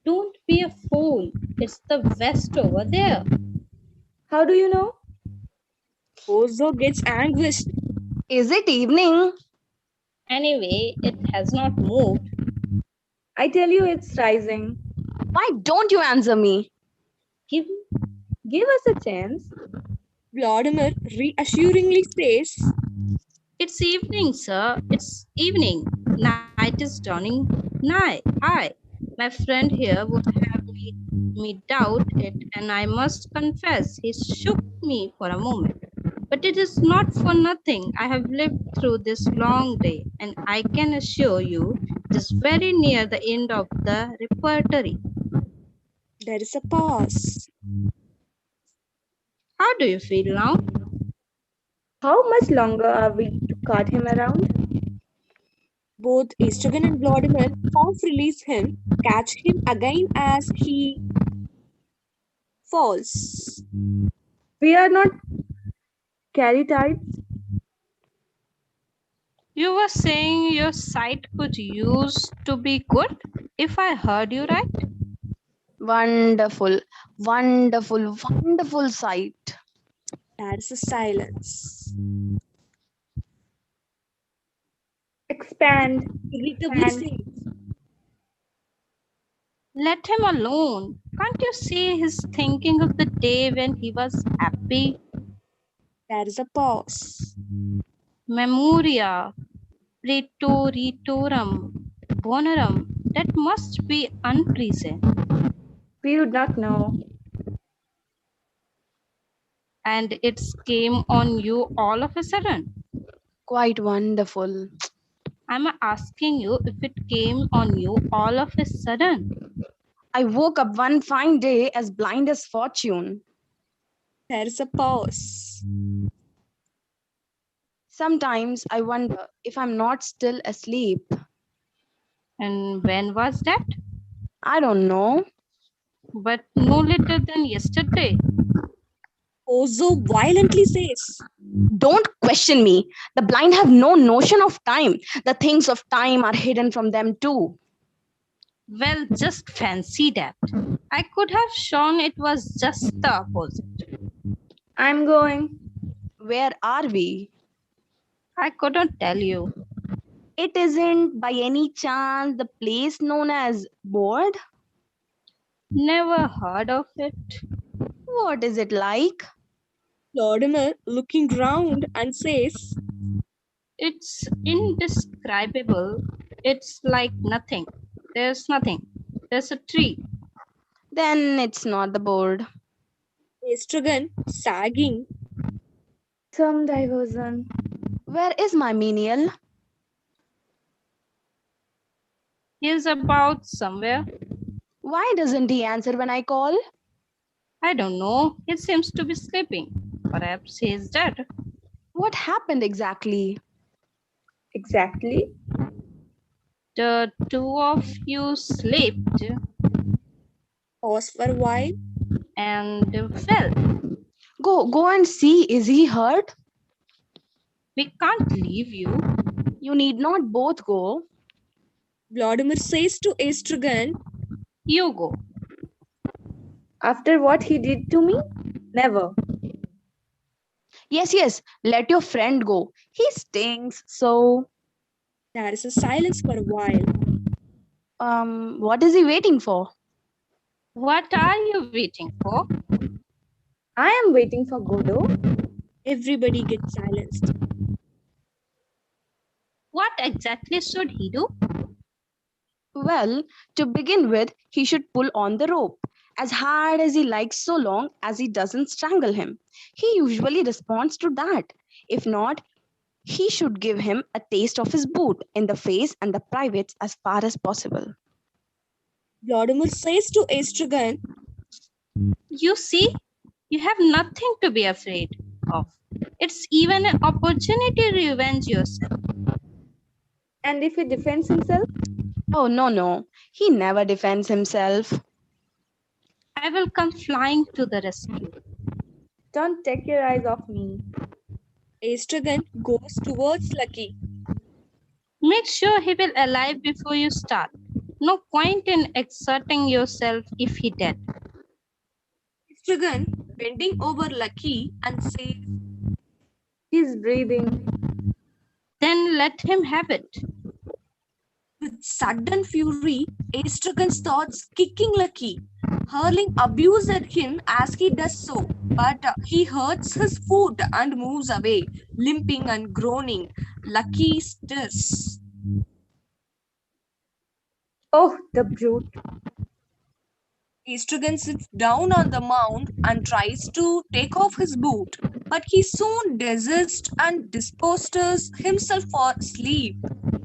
Don't be a fool. It's the west over there. How do you know? Pozo gets anguished. Is it evening? Anyway, it has not moved. I tell you it's rising. Why don't you answer me? Give us a chance. Vladimir reassuringly says, It's evening, sir. It's evening. Night is dawning nigh. Hi. My friend here would have made me doubt it, and I must confess he shook me for a moment. But it is not for nothing. I have lived through this long day, and I can assure you it is very near the end of the repertory. there is a pause. How do you feel now? How much longer are we to cart him around? Both Estragon and Vladimir half release him, catch him again as he falls. We are not caryatides. You were saying your sight could use to be good, if I heard you right? Wonderful, wonderful, wonderful sight. There is a silence. Expand. irritably And says, Let him alone. Can't you see he's thinking of the day when he was happy? there is a pause. Memoria, pretoritorum, bonorum. That must be unpresent. we do not know. And it came on you all of a sudden. Quite wonderful. I'm asking you if it came on you all of a sudden. I woke up one fine day as blind as fortune. There is a pause. Sometimes I wonder if I'm not still asleep. And when was that? I don't know. But no later than yesterday. Ozo violently says, Don't question me. The blind have no notion of time. The things of time are hidden from them too. Well, just fancy that. I could have shown it was just the opposite. I'm going. Where are we? I couldn't tell you. It isn't by any chance the place known as Board? Never heard of it. What is it like? Lortimer looking round and says, It's indescribable. It's like nothing. There's nothing. There's a tree. Then it's not the board. Estragon sagging, Some diversion. Where is my menial? He's about somewhere. Why doesn't he answer when I call? I don't know. He seems to be sleeping. Perhaps he's dead. What happened exactly? Exactly. The two of you slept pause for a while. and fell. Go and see. Is he hurt? We can't leave you. You need not both go. Vladimir says to Estragon, You go. After what he did to me? Never. Yes, let your friend go. He stinks. So, there is a silence for a while. what is he waiting for? What are you waiting for? I am waiting for Godot. Everybody gets silenced. What exactly should he do? Well, to begin with, he should pull on the rope as hard as he likes so long as he doesn't strangle him. He usually responds to that. If not, he should give him a taste of his boot in the face and the privates as far as possible. Vladimir says to Estragon, You see, you have nothing to be afraid of. It's even an opportunity to revenge yourself. And if he defends himself? Oh, no. He never defends himself. I will come flying to the rescue. Don't take your eyes off me. Estragon goes towards Lucky. Make sure he will alive before you start. No point in exerting yourself if he dead. Estragon bending over Lucky and says, He's breathing. Then let him have it. with sudden fury, Estragon starts kicking Lucky, hurling abuse at him as he does so. But he hurts his foot and moves away, limping and groaning. Lucky stirs. Oh, the brute. Estragon sits down on the mound and tries to take off his boot, but he soon desists and disposes himself for sleep,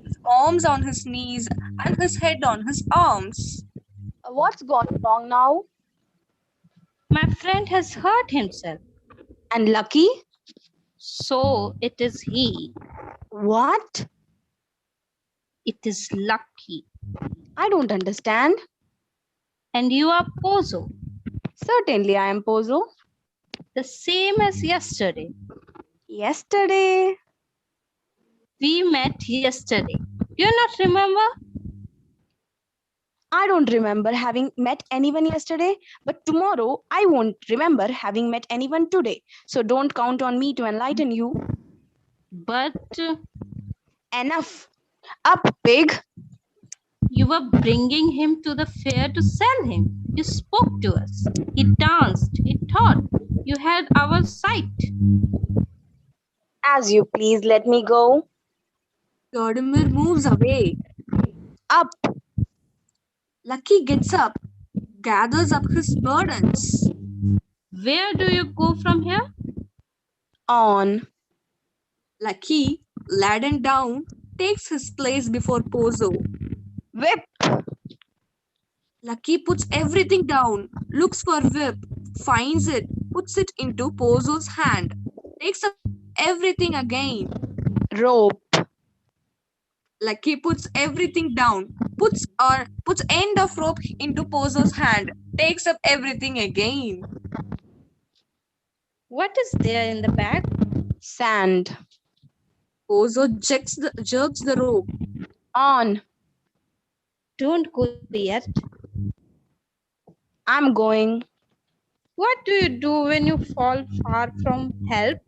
his arms on his knees and his head on his arms. What's gone wrong now? My friend has hurt himself. And Lucky? So it is he. What? It is Lucky. I don't understand. And you are Pozo. Certainly, I am Pozo. The same as yesterday. Yesterday. We met yesterday. Do you not remember? I don't remember having met anyone yesterday, but tomorrow I won't remember having met anyone today. So don't count on me to enlighten you. But Enough. Up, pig. You were bringing him to the fair to sell him. You spoke to us. He danced. He thought. You had our sight. As you please, let me go. Vladimir moves away. Up. Lucky gets up, gathers up his burdens. Where do you go from here? On. Lucky, laden down, takes his place before Pozo. Whip. Lucky puts everything down, looks for whip, finds it, puts it into Pozo's hand, takes up everything again. Rope. Lucky puts everything down, puts end of rope into Pozo's hand, takes up everything again. What is there in the bag? Sand. Pozo jerks the rope. On. Don't go yet. I'm going. What do you do when you fall far from help?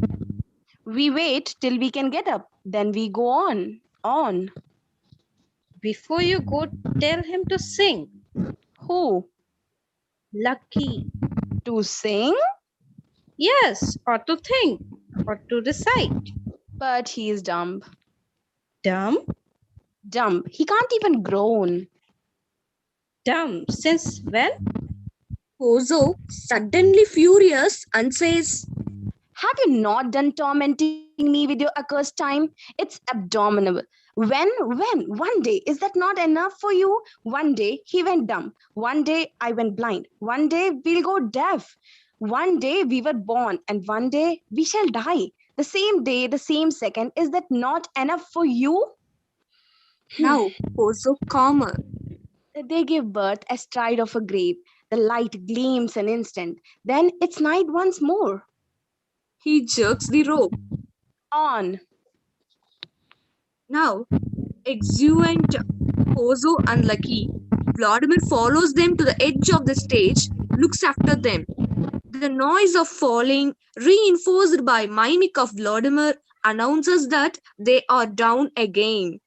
We wait till we can get up. Then we go on. On. Before you go, tell him to sing. Who? Lucky. To sing? Yes, or to think, or to recite. But he is dumb. Dumb? Dumb. He can't even groan. Dumb. Since when? Pozo, suddenly furious, and says, Have you not done tormenting me with your accursed time? It's abominable. When? One day. Is that not enough for you? One day he went dumb. One day I went blind. One day we'll go deaf. One day we were born, and one day we shall die. The same day, the same second. Is that not enough for you? now Pozo calmer. They give birth astride of a grave. The light gleams an instant. Then it's night once more. He jerks the rope. On. Now, exuberant Pozo and Lucky, Vladimir follows them to the edge of the stage, looks after them. The noise of falling, reinforced by mimic of Vladimir, announces that they are down again.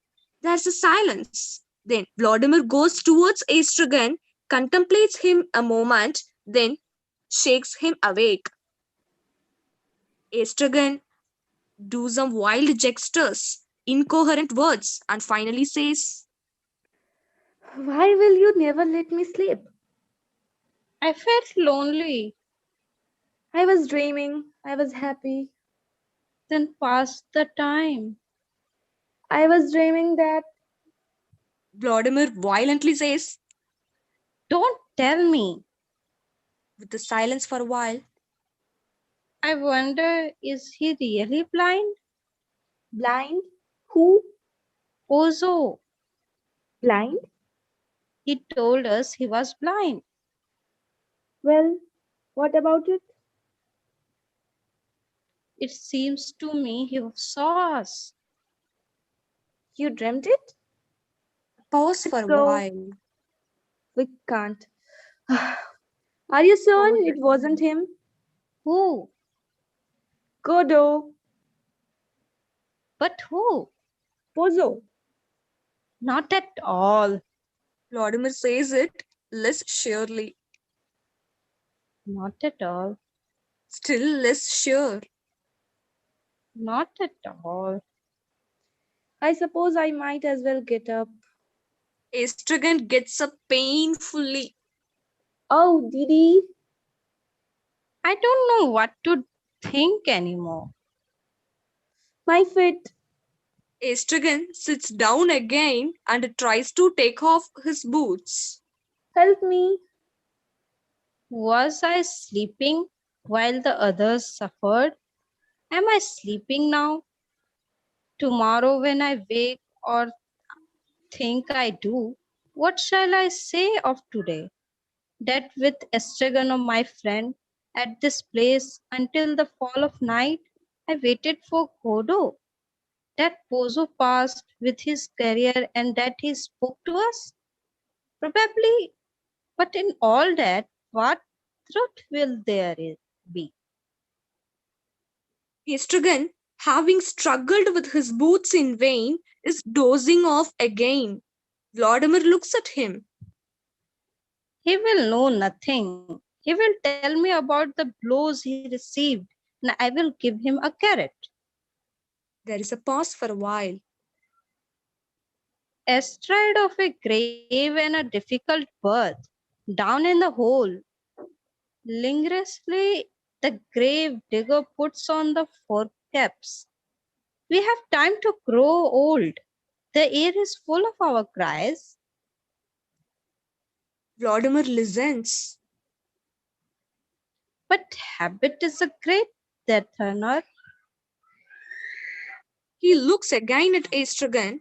There's a silence. Then Vladimir goes towards Astragan, contemplates him a moment, then shakes him awake. Astragan do some wild gestures, incoherent words, and finally says, Why will you never let me sleep? I felt lonely. I was dreaming. I was happy. Then passed the time. I was dreaming that Vladimir violently says, Don't tell me. with the silence for a while. I wonder, is he really blind? blind. Who? Ozo. Blind? He told us he was blind. Well, what about it? It seems to me he saw us. You dreamt it? Pause for a So- while. We can't. Are you certain it wasn't him? Who? Godot. But who? Pozo. Not at all. Vladimir says it less surely, Not at all. still less sure. Not at all. I suppose I might as well get up. Astragan gets up painfully. Oh, Didi. I don't know what to think anymore. My feet. Astragan sits down again and tries to take off his boots. Help me. Was I sleeping while the others suffered? Am I sleeping now? Tomorrow, when I wake or think I do, what shall I say of today? That with Estragon of my friend at this place until the fall of night, I waited for Godot. That Pozo passed with his career and that he spoke to us? Probably, but in all that, what truth will there be? Astragan having struggled with his boots in vain, is dozing off again. Vladimir looks at him. He will know nothing. He will tell me about the blows he received, and I will give him a carrot. There is a pause for a while. Astride of a grave and a difficult birth, down in the hole. Lingerously, the grave digger puts on the forecaps. We have time to grow old. The air is full of our cries. Vladimir listens. But habit is a great death earner. He looks again at Estragon.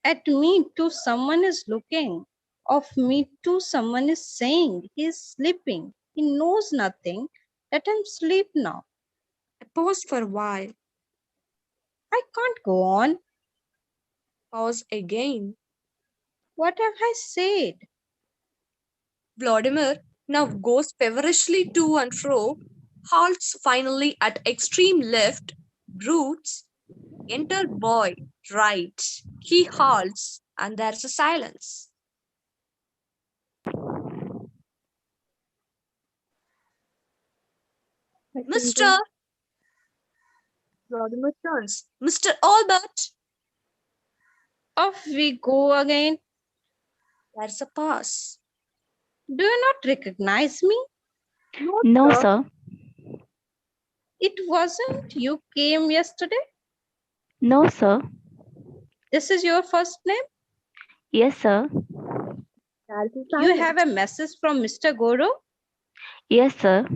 At me too, someone is looking. Of me too, someone is saying. He is sleeping. He knows nothing. Let him sleep now. A pause for a while. I can't go on. Pause again. What have I said? Vladimir now goes feverishly to and fro, halts finally at extreme left, broods, enter boy, right. He halts, and there's a silence. Mr. Vladimir turns. Mr. Albert. Off we go again. There's a pause. Do you not recognize me? No, sir. It wasn't you came yesterday. No, sir. This is your first name. Yes, sir. There's a You silence. have a message from Mr. Godot. Yes, sir.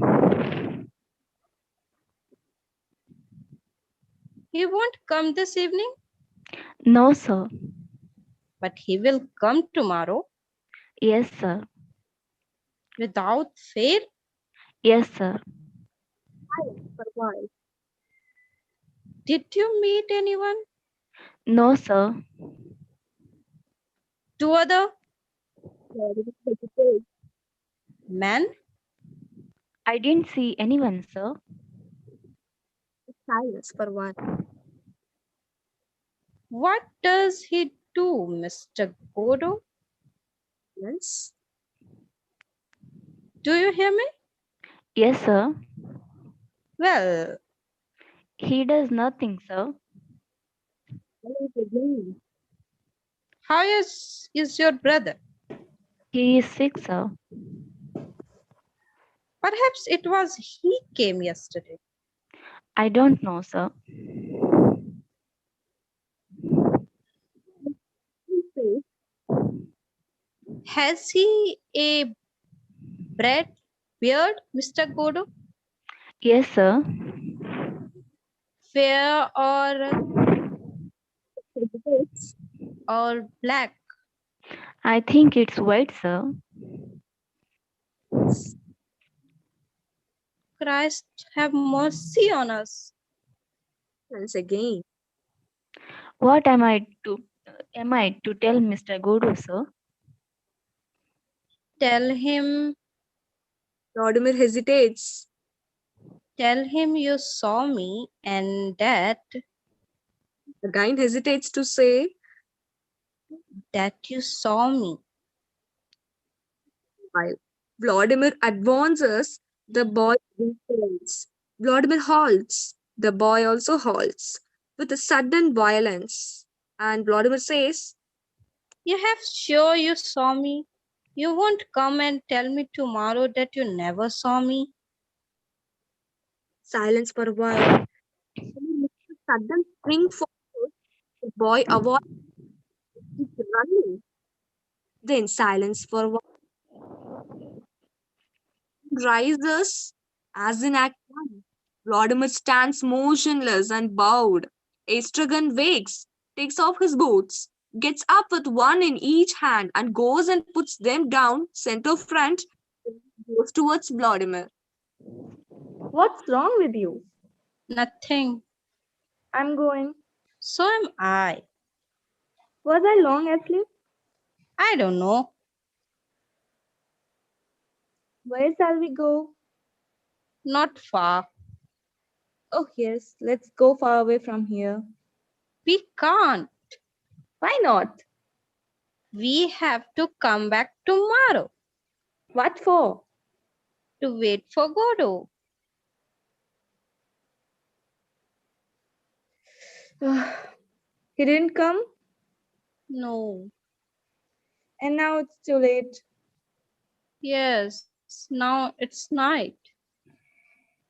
He won't come this evening, No, sir. but he will come tomorrow Yes, sir. without fail. Yes, sir. For a while. Did you meet anyone? No, sir. Two other Vladimir hesitates. men? I didn't see anyone, sir. Silence for a while. What does he do, Mr. Godot? Silence. Do you hear me? Yes, sir. Well, He does nothing, sir. Silence again. how is your brother? He is sick, sir. Perhaps it was he came yesterday. I don't know, sir. He says, Has he a beard, Mr. Godot? Yes, sir. Fair hesitates. or black? I think it's white, sir. Christ have mercy on us. Silence again. What am I to tell Mr. Godot, sir? Tell him Vladimir hesitates. you saw me and that Again hesitates to say, you saw me. while Vladimir advances, the boy halts. Vladimir halts. The boy also halts with a sudden violence. And Vladimir says, You have sure you saw me. You won't come and tell me tomorrow that you never saw me. silence for a while. Vladimir makes a sudden spring forward. The boy avoids it, running. Then silence for a while. Rises as in Act 1. Vladimir stands motionless and bowed. Estragon wakes, takes off his boots, gets up with one in each hand, and goes and puts them down center front, goes towards Vladimir. What's wrong with you? Nothing. I'm going. So am I. Was I long asleep? I don't know. Where shall we go? Not far. Oh, yes, let's go far away from here. We can't. Why not? We have to come back tomorrow What for? to wait for Godot. He didn't come, No. and now it's too late. Yes. Now it's night.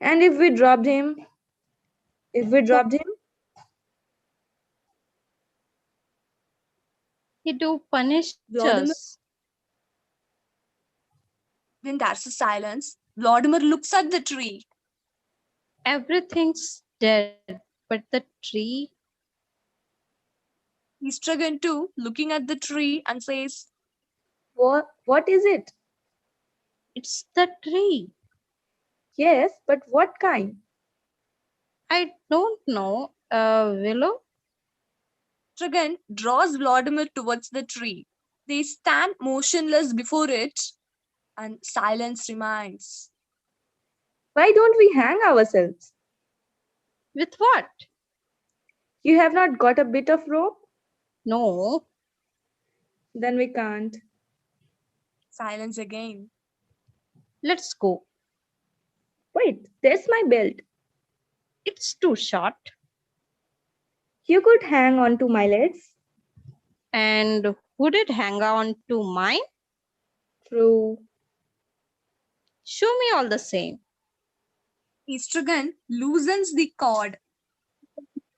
And if we dropped him? If we dropped him? He do punish Vladimir, us. then there's a silence. Vladimir looks at the tree. Everything's dead, but the tree, Estragon too, looking at the tree and says, What is it? it's the tree. Yes, but what kind? I don't know. Willow? Estragon draws Vladimir towards the tree. They stand motionless before it, and silence remains. Why don't we hang ourselves? With what? You have not got a bit of rope? No. Then we can't. Silence again. Let's go. Wait, there's my belt. It's too short. You could hang on to my legs. And would it hang on to mine? True. Show me all the same. Estragon loosens the cord.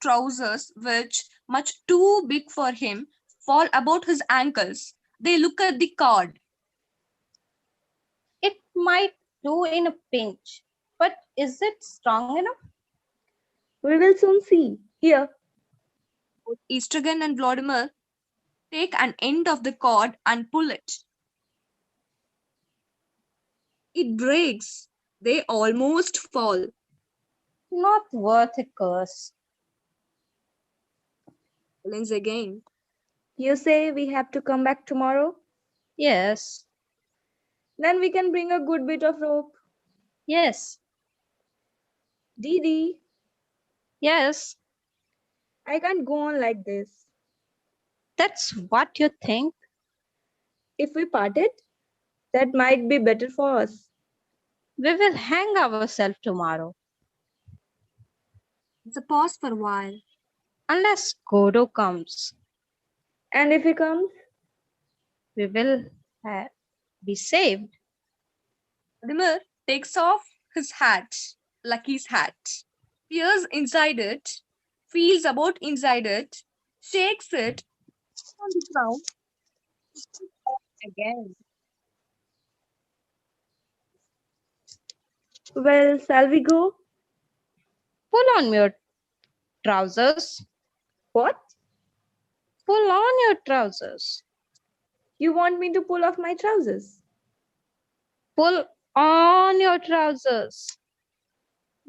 Trousers, which much too big for him, fall about his ankles. They look at the cord. It might do in a pinch, but is it strong enough? We will soon see. Here. Estragon and Vladimir take an end of the cord and pull it. It breaks. They almost fall. Not worth a curse. Silence again. You say we have to come back tomorrow? Yes, Then we can bring a good bit of rope. yes, Didi, yes. I can't go on like this. That's what you think. If we parted, that might be better for us. We will hang ourselves tomorrow. It's a pause for a while. Unless Godot comes, And if he comes? we will be saved. Vladimir takes off his hat, Lucky's hat, peers inside it, feels about inside it, shakes it on the ground again. Well, shall we go? Pull on your trousers. What? Pull on your trousers. You want me to pull off my trousers? Pull on your trousers.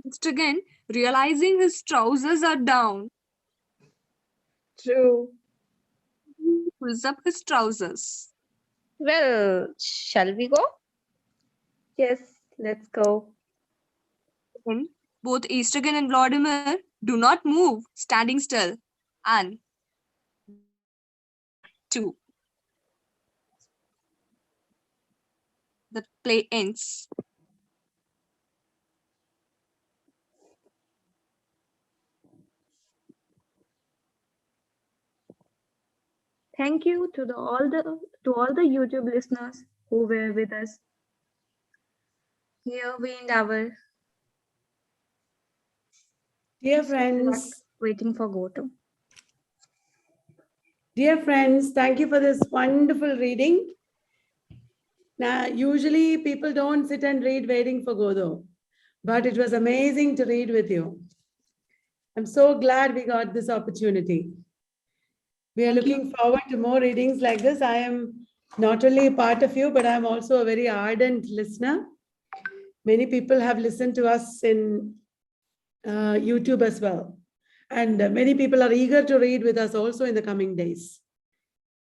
Estragon, realizing his trousers are down, True. pulls up his trousers. Well, shall we go? Yes, let's go. Then both Estragon and Vladimir do not move, standing still. And 2. The play ends. Thank you to all the YouTube listeners who were with us. Here we end our Dear friends, waiting for Godot. dear friends, thank you for this wonderful reading. Now, usually people don't sit and read Waiting for Godot, but it was amazing to read with you. I'm so glad we got this opportunity. We are looking forward to more readings like this. I am not only a part of you, but I'm also a very ardent listener. Many people have listened to us in YouTube as well. And many people are eager to read with us also in the coming days.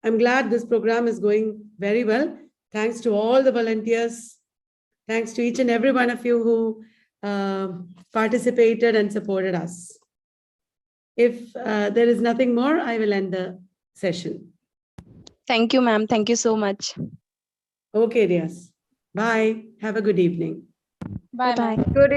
I'm glad this program is going very well. Thanks to all the volunteers. Thanks to each and every one of you who participated and supported us. If there is nothing more, I will end the session. Thank you, ma'am. Thank you so much. Okay, dears. Bye. Have a good evening. Bye-bye. Good